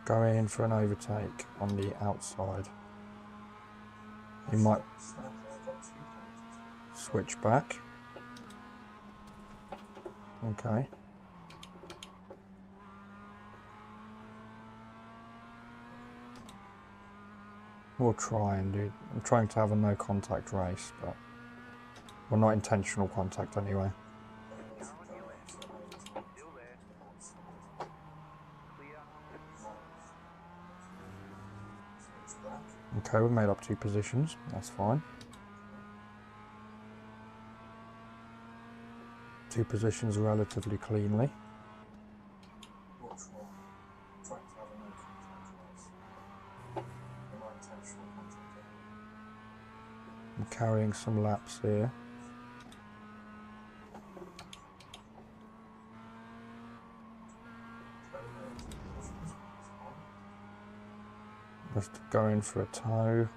Speaker 1: going in for an overtake on the outside. You might switch back. Okay. We'll try and do. I'm trying to have a no contact race, but well, not intentional contact anyway. Okay, we've made up 2 positions. That's fine. two positions relatively cleanly. I'm carrying some laps here. Just going for a toe.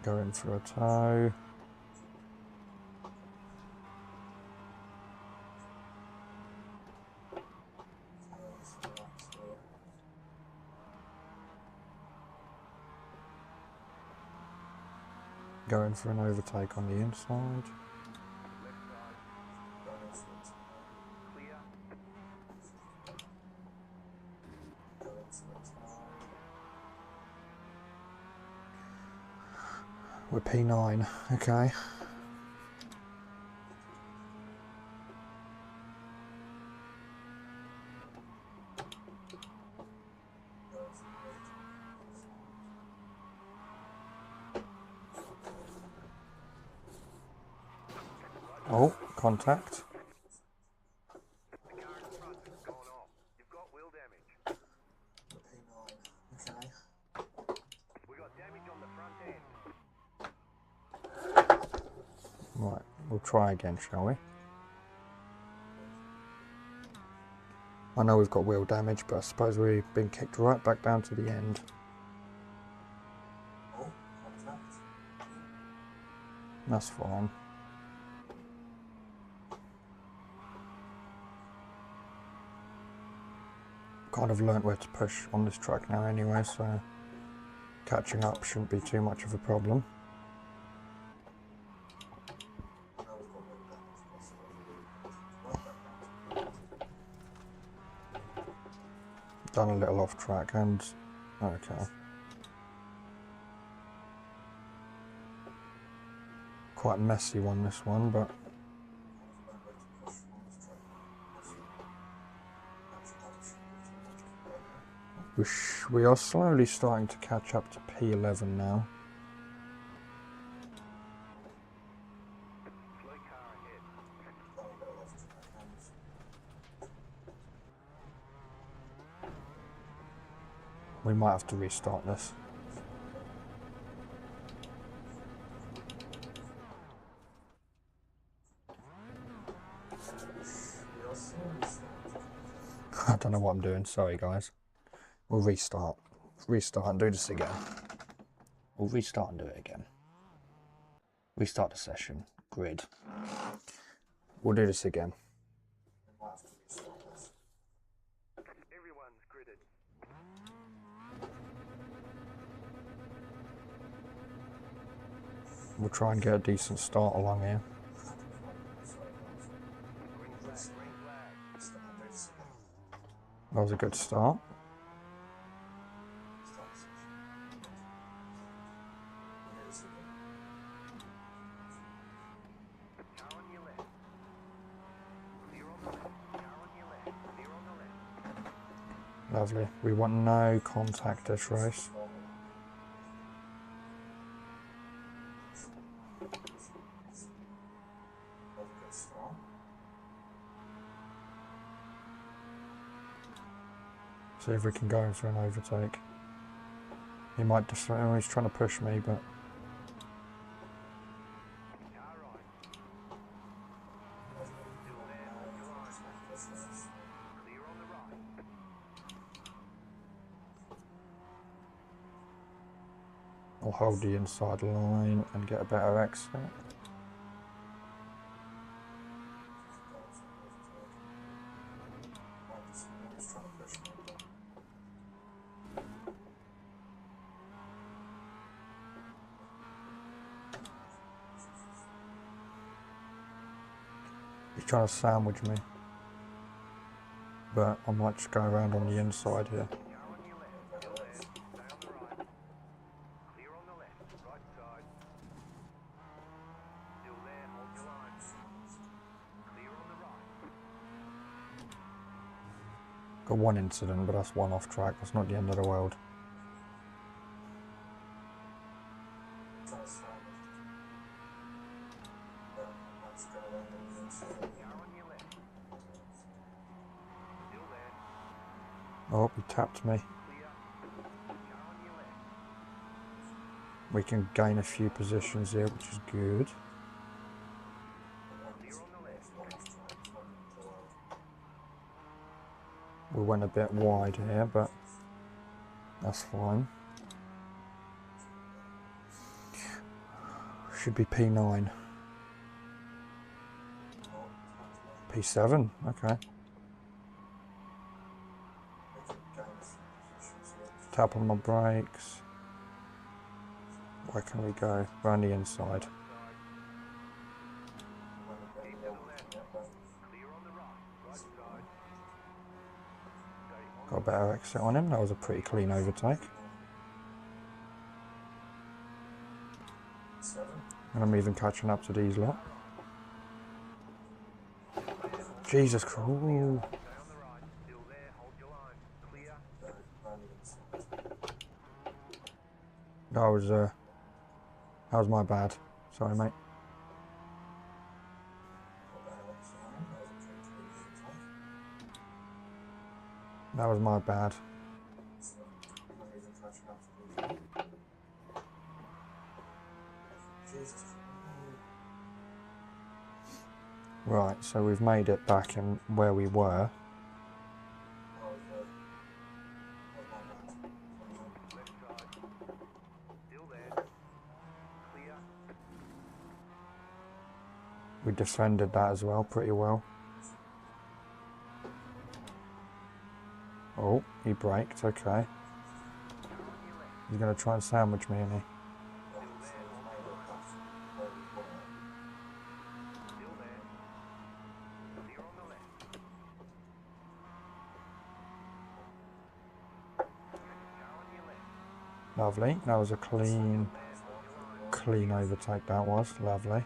Speaker 1: Going for a toe. Going for an overtake on the inside. We're P9, okay. Oh, contact.
Speaker 2: The car in front has gone off. You've got wheel damage.
Speaker 1: Okay.
Speaker 2: We got damage on the front end.
Speaker 1: Right, we'll try again, shall we? I know we've got wheel damage, but I suppose we've been kicked right back down to the end. Oh, contact. That's fine. Kind of learnt where to push on this track now anyway, so catching up shouldn't be too much of a problem. Done a little off track and okay. Quite messy one, this one, but we are slowly starting to catch up to P11 now.
Speaker 2: Slow car ahead.
Speaker 1: We might have to restart this. I don't know what I'm doing, sorry guys. We'll restart. Restart and do this again. We'll restart and do it again. Restart the session. Grid. We'll do this again.
Speaker 2: Everyone's gridded.
Speaker 1: We'll try and get a decent start along here.
Speaker 2: Green flag, green flag.
Speaker 1: That was a good start.
Speaker 2: Car on your left. Clear on the left. Car on your left. Clear on the left.
Speaker 1: Lovely. We want no contact this race. See if we can go for an overtake. He might just, oh, he's trying to push me, but
Speaker 2: Car right. Still there, hold your line. Clear on the right.
Speaker 1: I'll hold the inside line and get a better exit. He's trying to sandwich me, but I might just go around on the inside here.
Speaker 2: Car on your left. Still there. Stay on the right. Clear on the left. Right side. Still there, hold your line. Clear on the right.
Speaker 1: Got one incident, but that's one off track. That's not the end of the world.
Speaker 2: Car on your left. Still there.
Speaker 1: Oh, he tapped me.
Speaker 2: Clear. Car on your left.
Speaker 1: We can gain a few positions here, which is good.
Speaker 2: Clear on the left.
Speaker 1: We went a bit wide here, but that's fine. Should be P9. P7, okay. Tap on my brakes. Where can we go? Around the inside.
Speaker 2: Keep to the left. Clear on the right. Right side. Stay on
Speaker 1: Got a
Speaker 2: the
Speaker 1: better exit on him. That was a pretty clean overtake. And I'm even catching up to these lot. Jesus Christ. Ooh.
Speaker 2: Stay on the right. Still there. Hold your line. Clear.
Speaker 1: That was my bad. Sorry, mate. That was my bad. Right, so we've made it back in where we were.
Speaker 2: Left side. Still there. Clear.
Speaker 1: We defended that as well, pretty well. Oh, he braked, okay.
Speaker 2: Car on your left.
Speaker 1: He's going to try and sandwich me, isn't he?
Speaker 2: Still there. Hold your line. Still there. Clear on the left. Car on your left.
Speaker 1: Lovely. That was a clean,
Speaker 2: There. Hold your line.
Speaker 1: clean overtake, that was. Lovely.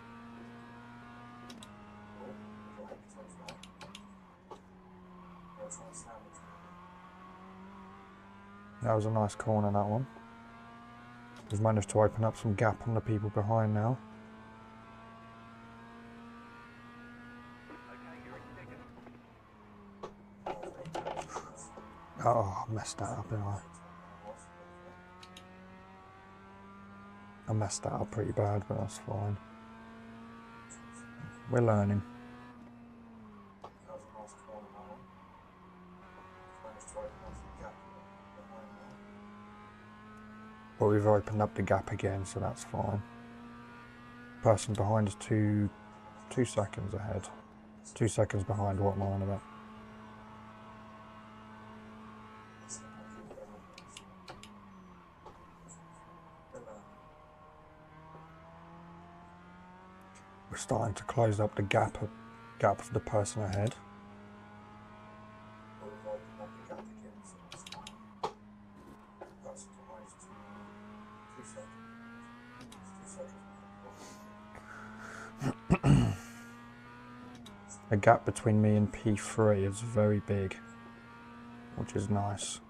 Speaker 1: That was a nice corner, that one. We've managed to open up some gap on the people behind now.
Speaker 2: Okay, you're in second.
Speaker 1: Oh, I messed that up, didn't I? I messed that up pretty bad, but that's fine. We're learning. But we've opened up the gap again, so that's fine. Person behind is two seconds ahead. 2 seconds behind, what am I on about? We're starting to close up the gap of the person ahead. The gap between me and P3 is very big, which is nice.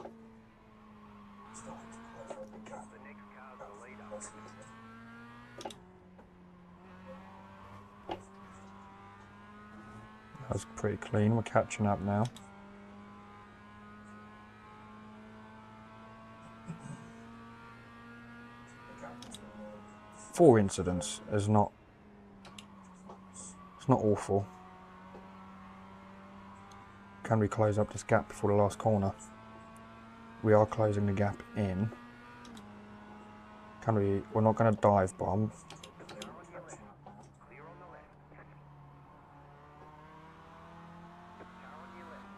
Speaker 2: The next car's the leader.
Speaker 1: That was pretty clean. We're catching up now. Four incidents is not. It's not awful. Can we close up this gap before the last corner? We are closing the gap in. Can we? We're not going to dive bomb.
Speaker 2: Car on your left. Clear on the left. Car on your left.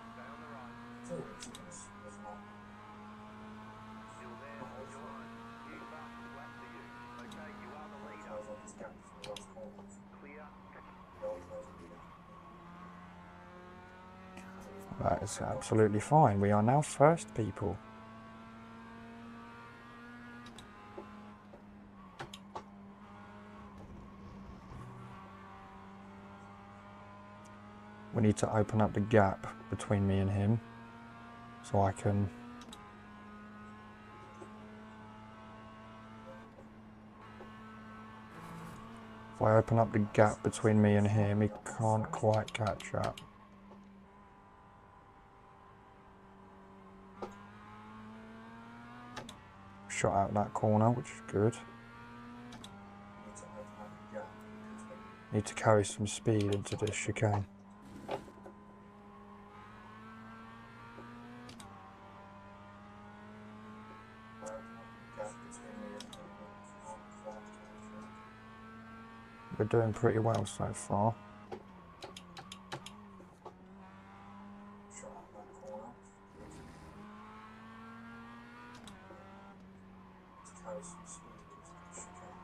Speaker 2: Stay on the right. Still there. Hold your line. New fastest lap for you. Okay, you are the leader. Clear.
Speaker 1: That is absolutely fine. We are now first, people. We need to open up the gap between me and him so I can If I open up the gap between me and him, he can't quite catch up. Shot out that corner, which is good. Need to carry some speed into this chicane. We're doing pretty well so far.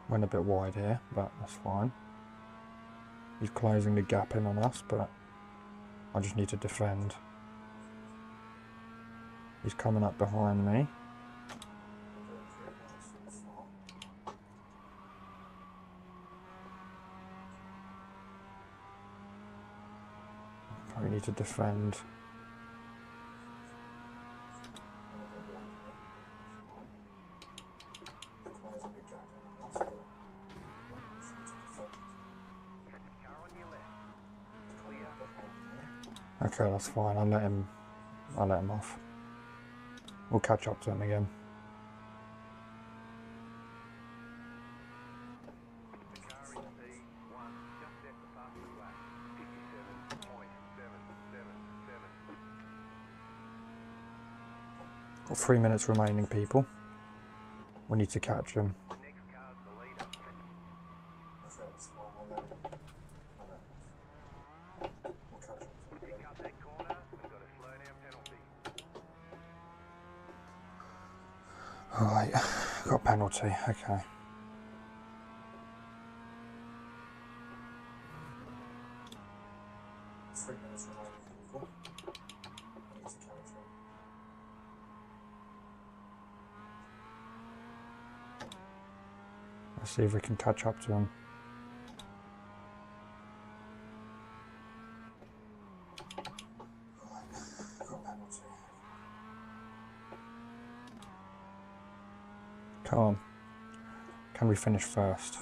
Speaker 1: Went a bit wide here, but that's fine. He's closing the gap in on us, but I just need to defend. He's coming up behind me. I need to defend. Okay, that's fine. I'll let him off. We'll catch up to him again. Got 3 minutes remaining, people. We need to catch him. Alright, got a penalty, okay. Let's see if we can catch up to him. Come on. Can we finish first?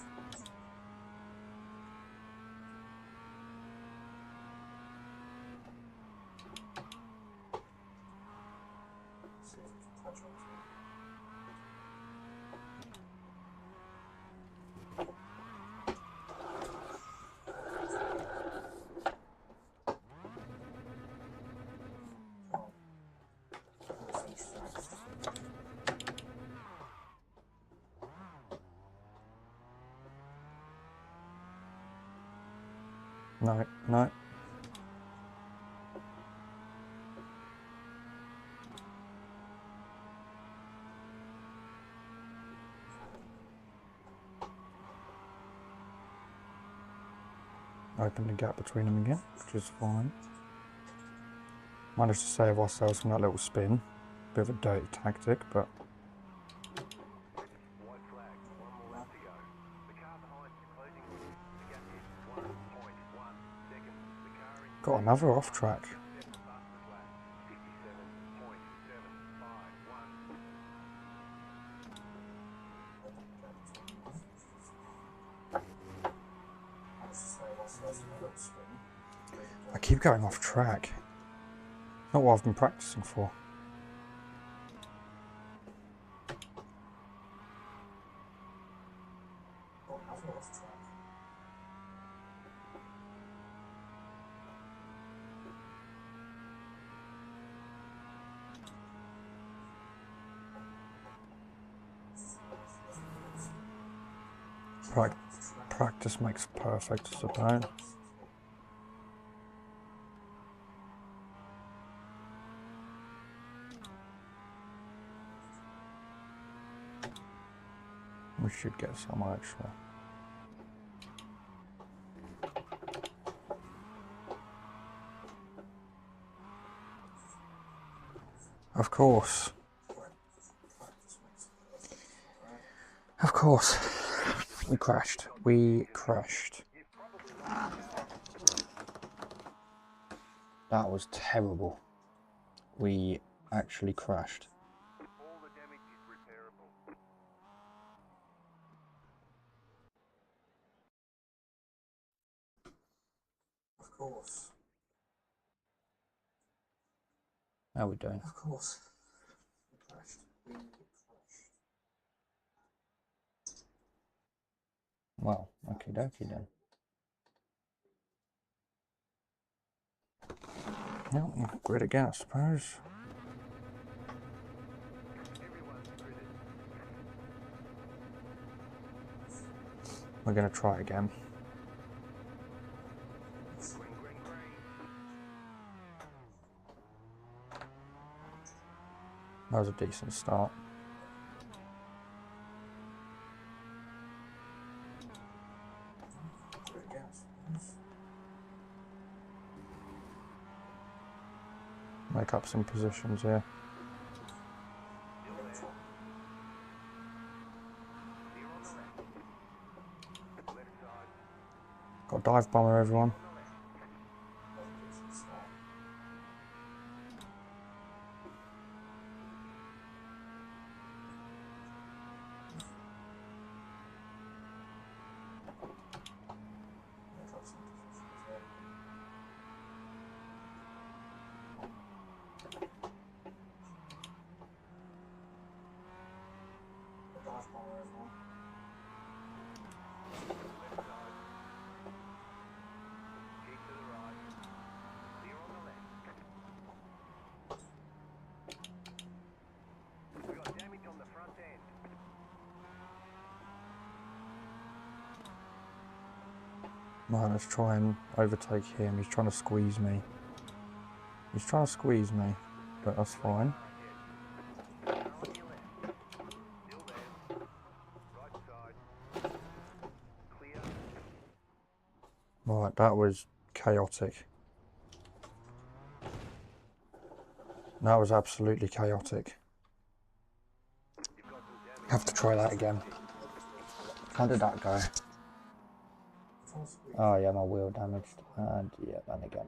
Speaker 1: No, no. Open the gap between them again, which is fine. Managed to save ourselves from that little spin. Bit of a dirty tactic, but... Got another off track. I keep going off track. Not what I've been practicing for. Practice makes perfect, I suppose. We should get some actually. Of course. Of course. We crashed. We crashed. That was terrible. We actually crashed. course. How are we doing? Of course. We crashed. Well, okie dokie then. No, grid again, I suppose. We're going to try again. That was a decent start. Make up some positions here. Got a dive bomber, everyone. Right, let's try and overtake him. He's trying to squeeze me. He's trying to squeeze me, but that's fine. Right, that was chaotic. That was absolutely chaotic. Have to try that again. How did that go? Oh yeah, my wheel damaged, and yeah, and again.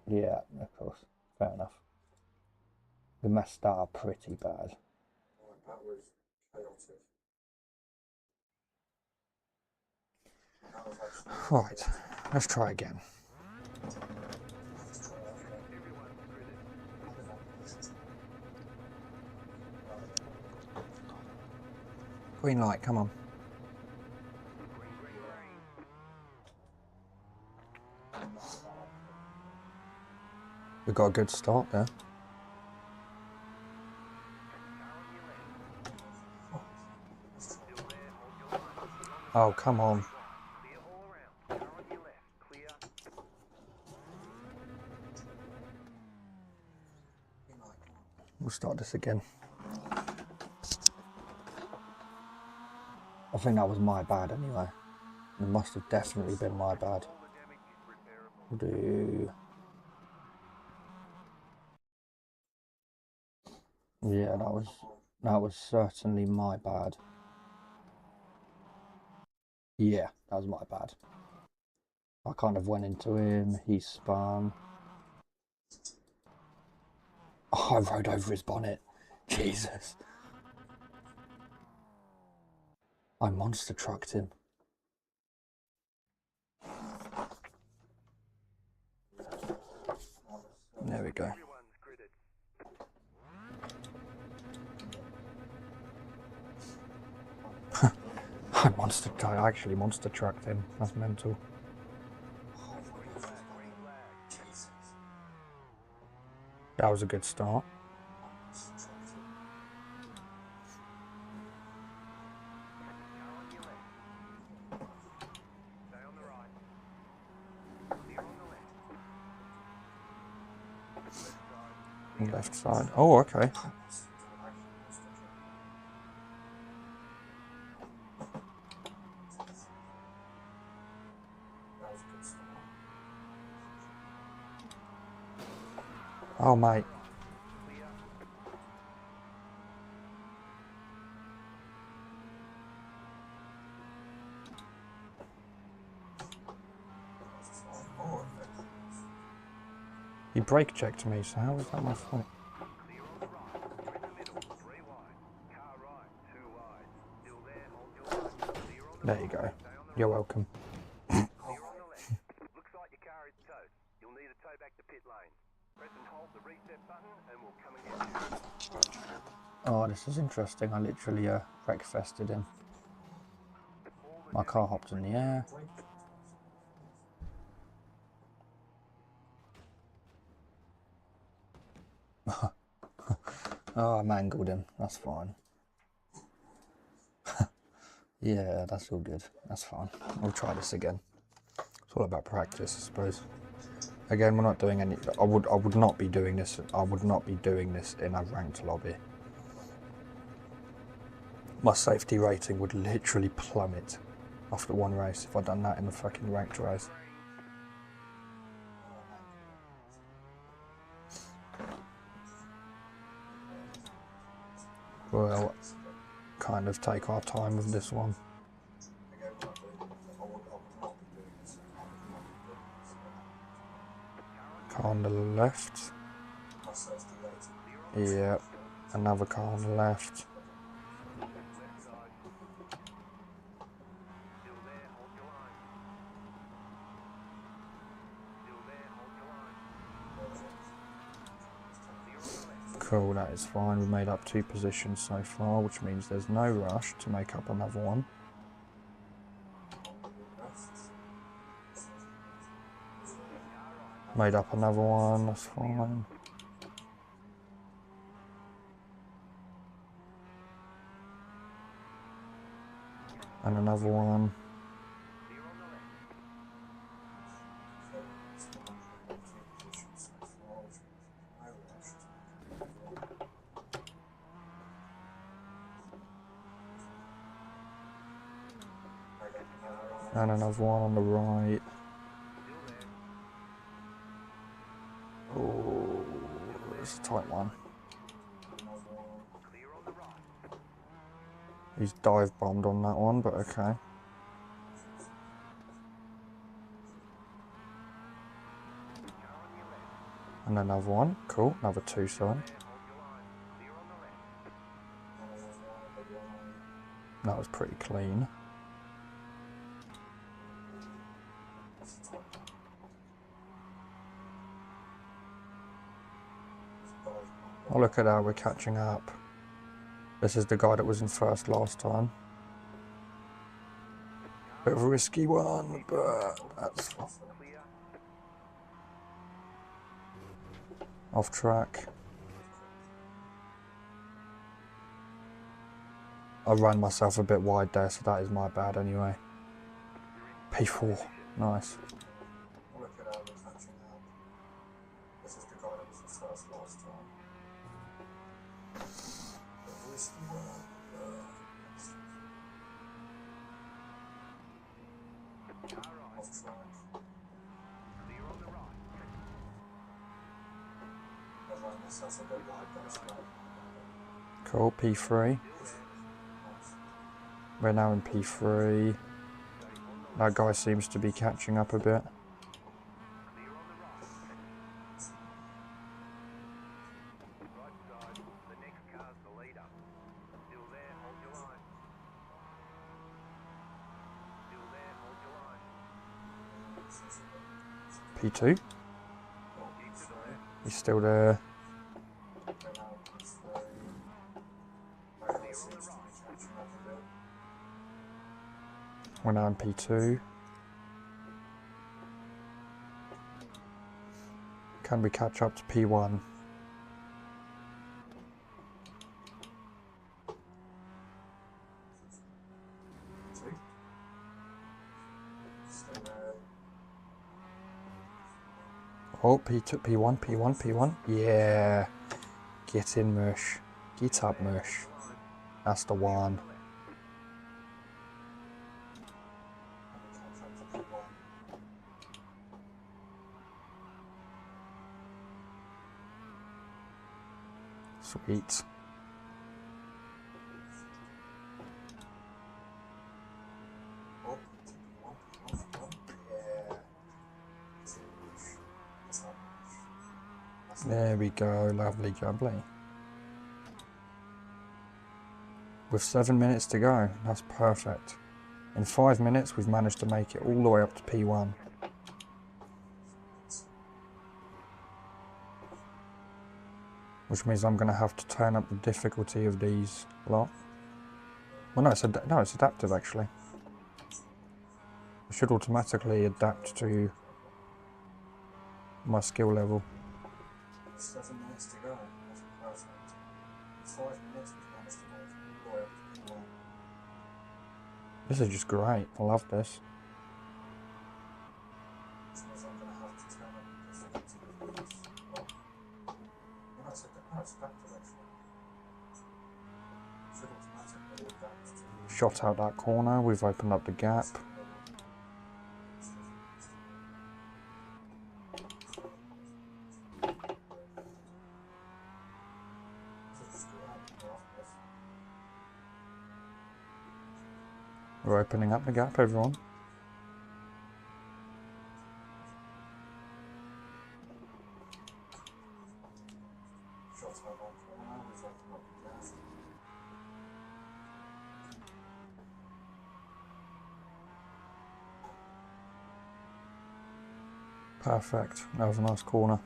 Speaker 1: Yeah, of course. Fair enough. We messed that up pretty bad. That was chaotic. Right, let's try again. Green light, come on. We got a good start there. Oh, come on. We'll start this again. I think that was my bad anyway. It must have definitely been my bad. We'll do... Yeah, that was certainly my bad. Yeah, that was my bad. I kind of went into him, he spun. Oh, I rode over his bonnet. Jesus. I monster trucked him. There we go. I actually monster trucked him. That's mental. That was a good start. Left side. Oh, okay. Oh, mate. He brake checked me, so how was that my fault? There you go. You're welcome. Oh, this is interesting. I literally wreck-fested him. My car hopped in the air. Oh, I mangled him. That's fine. Yeah, that's all good. That's fine. We'll try this again. It's all about practice, I suppose. Again, we're not doing any. I would not be doing this. I would not be doing this in a ranked lobby. My safety rating would literally plummet after one race if I'd done that in a fucking ranked race. We'll kind of take our time with this one. Car on the left. Yeah, another car on the left. Cool, that is fine. We've made up 2 positions so far, which means there's no rush to make up another one. Made up another one, that's fine. And another one. And another one on the right. Oh, it's a tight one. He's dive bombed on that one, but okay. And another one, cool, another Tucson. That was pretty clean. Oh, look at that, we're catching up. This is the guy that was in first last time. Bit of a risky one, but that's off track. I ran myself a bit wide there, so that is my bad anyway. P4, nice. Look at how we're catching up. This is the guy that was in first last time. Bit of a risky one, off track. Cool, P3. We're now in P3. That guy seems to be catching up a bit. P2. He's still there. We're now in P2. Can we catch up to P1? Oh, P2, P1, P1, P1. Yeah. Get in, Mush. Get up, Mush. That's the one. Sweet. There we go, lovely jubbly. With 7 minutes to go, that's perfect. In 5 minutes, we've managed to make it all the way up to P1. which means I'm going to have to turn up the difficulty of these a lot. Well, no, it's adaptive actually. It should automatically adapt to my skill level. 7 minutes to go. That's perfect. 5 minutes we've managed to make all the way up to P1. This is just great. I love this. Which means I'm going to have to turn up the difficulty of these. Well, no, it's adaptive actually. It should automatically adapt to... Shot out that corner. We've opened up the gap. We're opening up the gap, everyone. Perfect. That was a nice corner.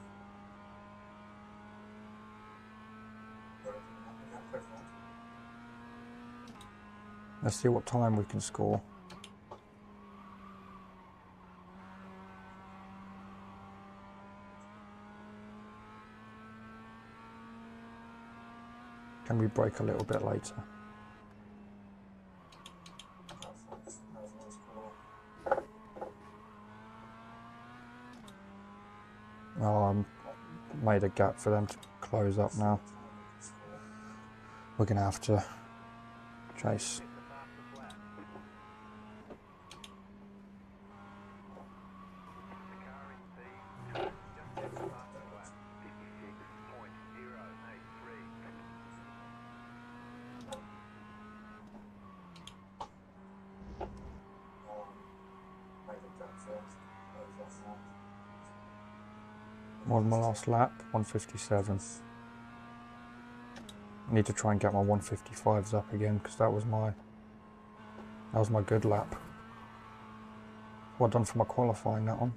Speaker 1: Let's see what time we can score. Can we break a little bit later? Oh, I made a gap for them to close up now. We're going to have to chase. What was my last lap? 157. I need to try and get my 155s up again because that was my good lap. Well done for my qualifying, that one.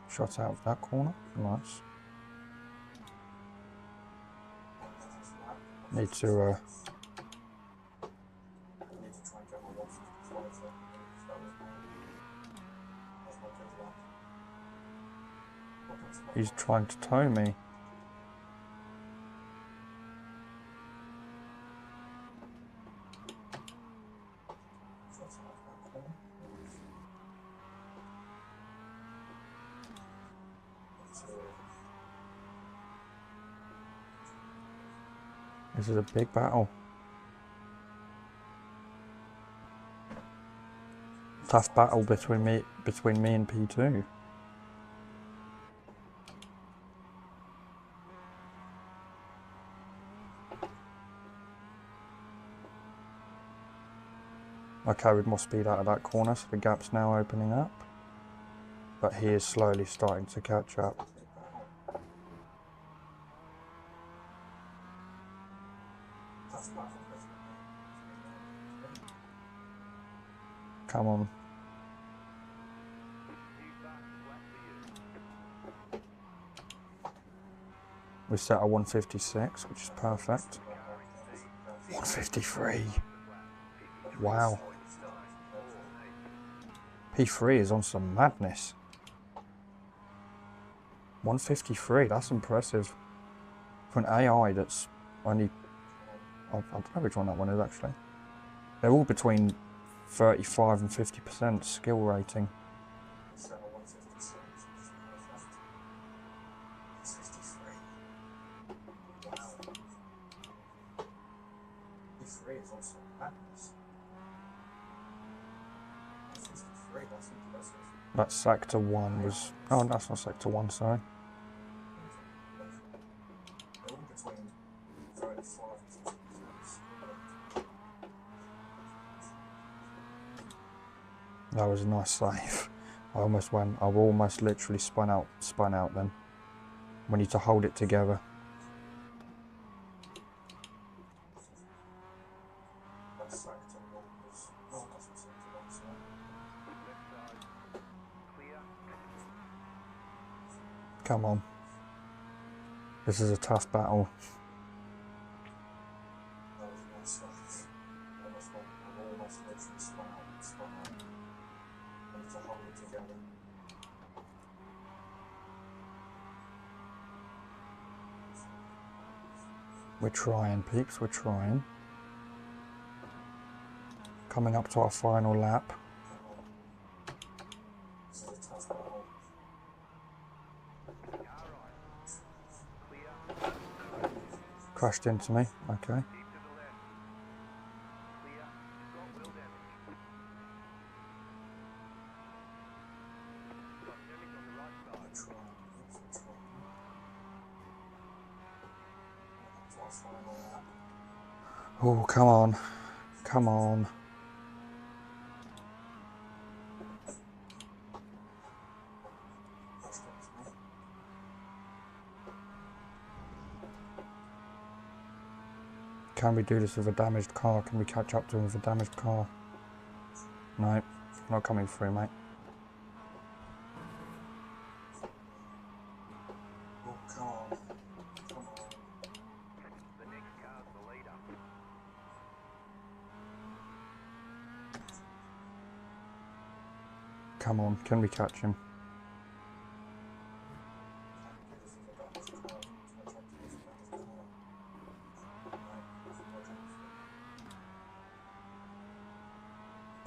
Speaker 1: Shot out of that corner, nice. Need to try and get my 155s up. He's trying to tow me. This is a big battle. Tough battle between me and P2. I carried more speed out of that corner, so the gap's now opening up. But he is slowly starting to catch up. Come on. We set a 156, which is perfect. 153. Wow. P3 is on some madness. 153, that's impressive. For an AI that's only... I don't know which one that one is actually. They're all between 35 and 50% skill rating. That sector 1 was... Oh, that's not sector 1, sorry. That was a nice save. I almost literally spun out then. We need to hold it together. Come on. This is a tough battle. We're trying, peeps, we're trying. Coming up to our final lap. Crashed into me, okay. Oh, come on. Come on. Can we do this with a damaged car? Can we catch up to him with a damaged car? No, not coming through, mate. Oh, come on. Come on.
Speaker 2: The next car's the leader.
Speaker 1: Come on, can we catch him?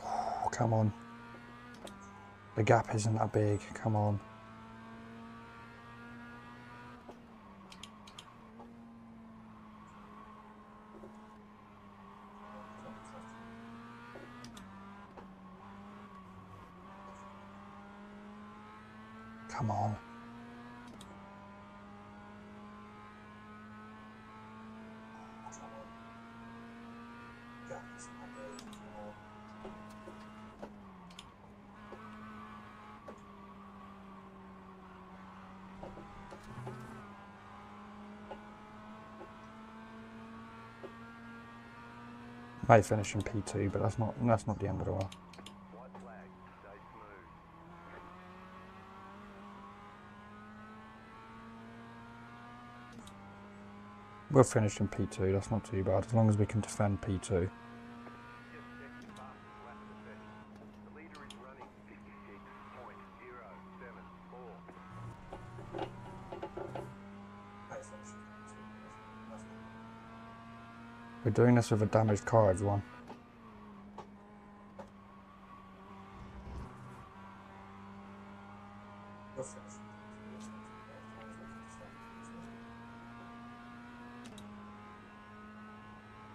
Speaker 1: Oh, come on. The gap isn't that big, come on. Come on. May finish in P2, but that's not the end of the world.
Speaker 2: White flag, stay smooth.
Speaker 1: We'll finish in P2, that's not too bad, as long as we can defend P2.
Speaker 2: Just set your fastest lap of the session. The leader is running 56.074.
Speaker 1: We're doing this with a damaged car, everyone.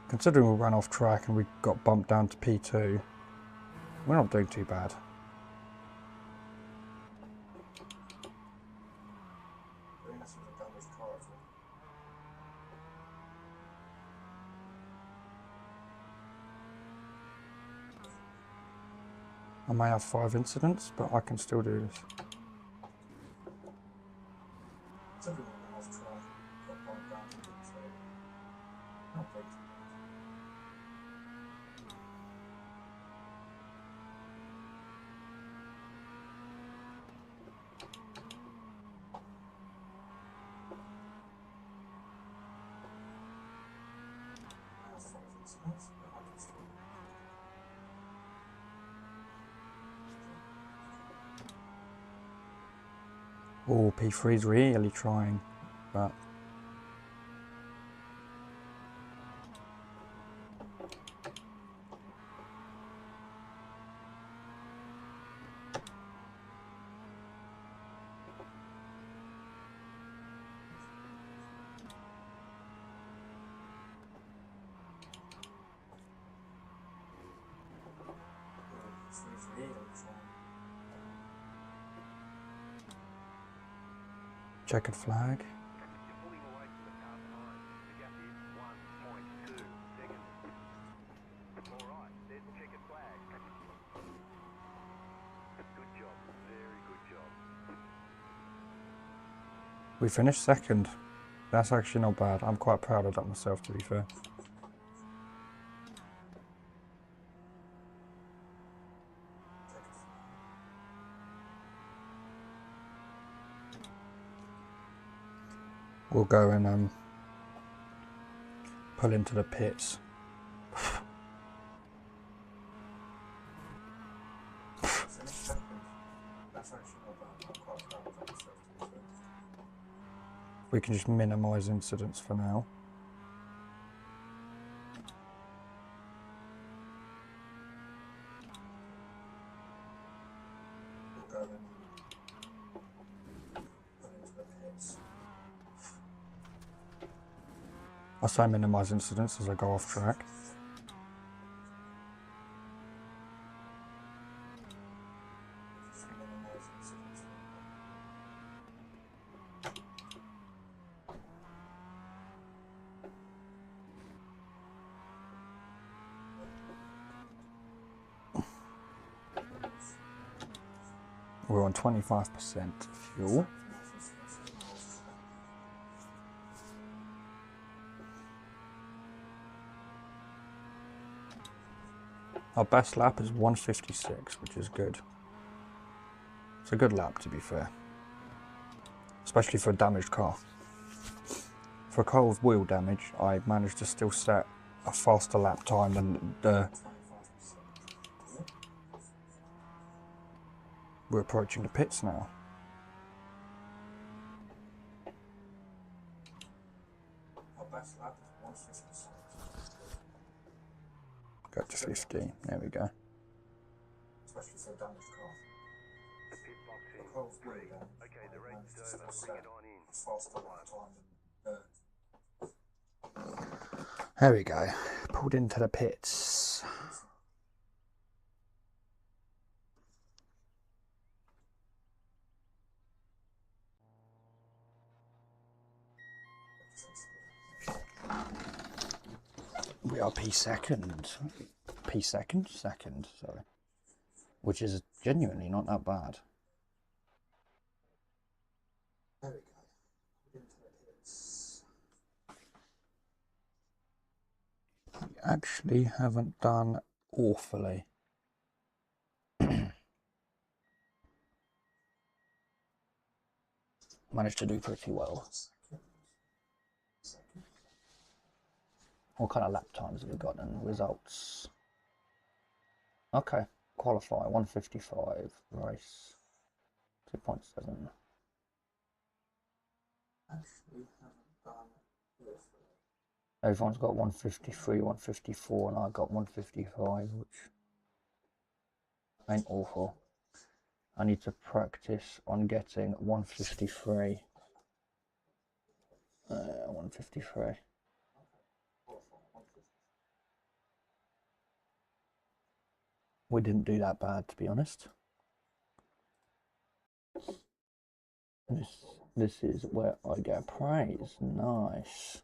Speaker 1: Considering we ran off track and we got bumped down to P2, we're not doing too bad. I may have 5 incidents, but I can still do this. Oh, P3's really trying, but checkered flag.
Speaker 2: You're pulling away from the car behind. The gap is 1.2 seconds. Alright, there's the checkered flag. Good job, very good job.
Speaker 1: We finished second. That's actually not bad. I'm quite proud of that myself, to be fair. we'll go and pull into the pits. We can just minimise incidents for now. I say minimise incidents as I go off track. We're on 25% fuel. Our best lap is 1:56, which is good. It's a good lap, to be fair. Especially for a damaged car. For a car with wheel damage, I managed to still set a faster lap time than we're approaching the pits now. Our best lap is 1:56. Go to 15, there we go. Especially for a damaged car.
Speaker 2: The pit box in. Ready. Okay, the race is over. Bring it on in.
Speaker 1: Faster lap time than there we go. Pulled into the pits. We are P2, second, sorry, which is genuinely not that bad. There we go. We actually haven't done awfully. Managed to do pretty well. What kind of lap times have we got and results? Okay, qualify 1:55, race 2.7. Everyone's got 1:53, 1:54, and I got 1:55, which ain't awful. I need to practice on getting 1:53. 1:53. We didn't do that bad, to be honest. This is where I get praise. Nice.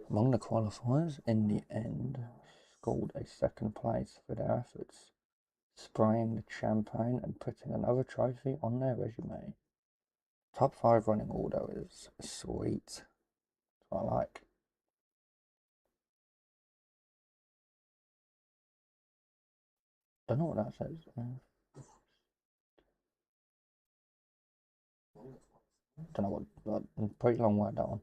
Speaker 1: Among the qualifiers, in the end, scored a second place for their efforts, spraying the champagne and putting another trophy on their resume. Top 5 running order is sweet. That's what I like. Don't know what that says. Don't know what. Pretty long word, that one.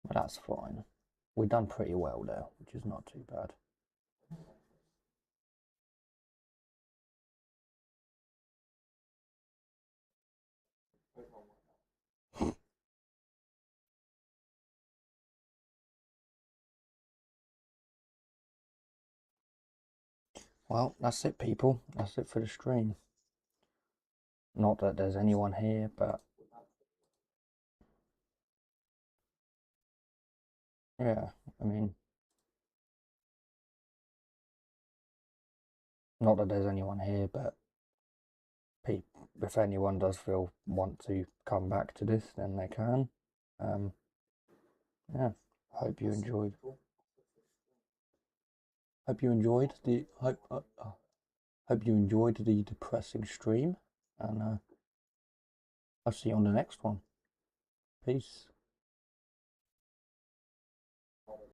Speaker 1: But that's fine. We've done pretty well there, which is not too bad. Well, that's it, people. That's it for the stream. Not that there's anyone here, but yeah, I mean, not that there's anyone here, but if anyone does want to come back to this, then they can. Yeah, hope you enjoyed. Hope you enjoyed the hope you enjoyed the depressing stream, and I'll see you on the next one. Peace.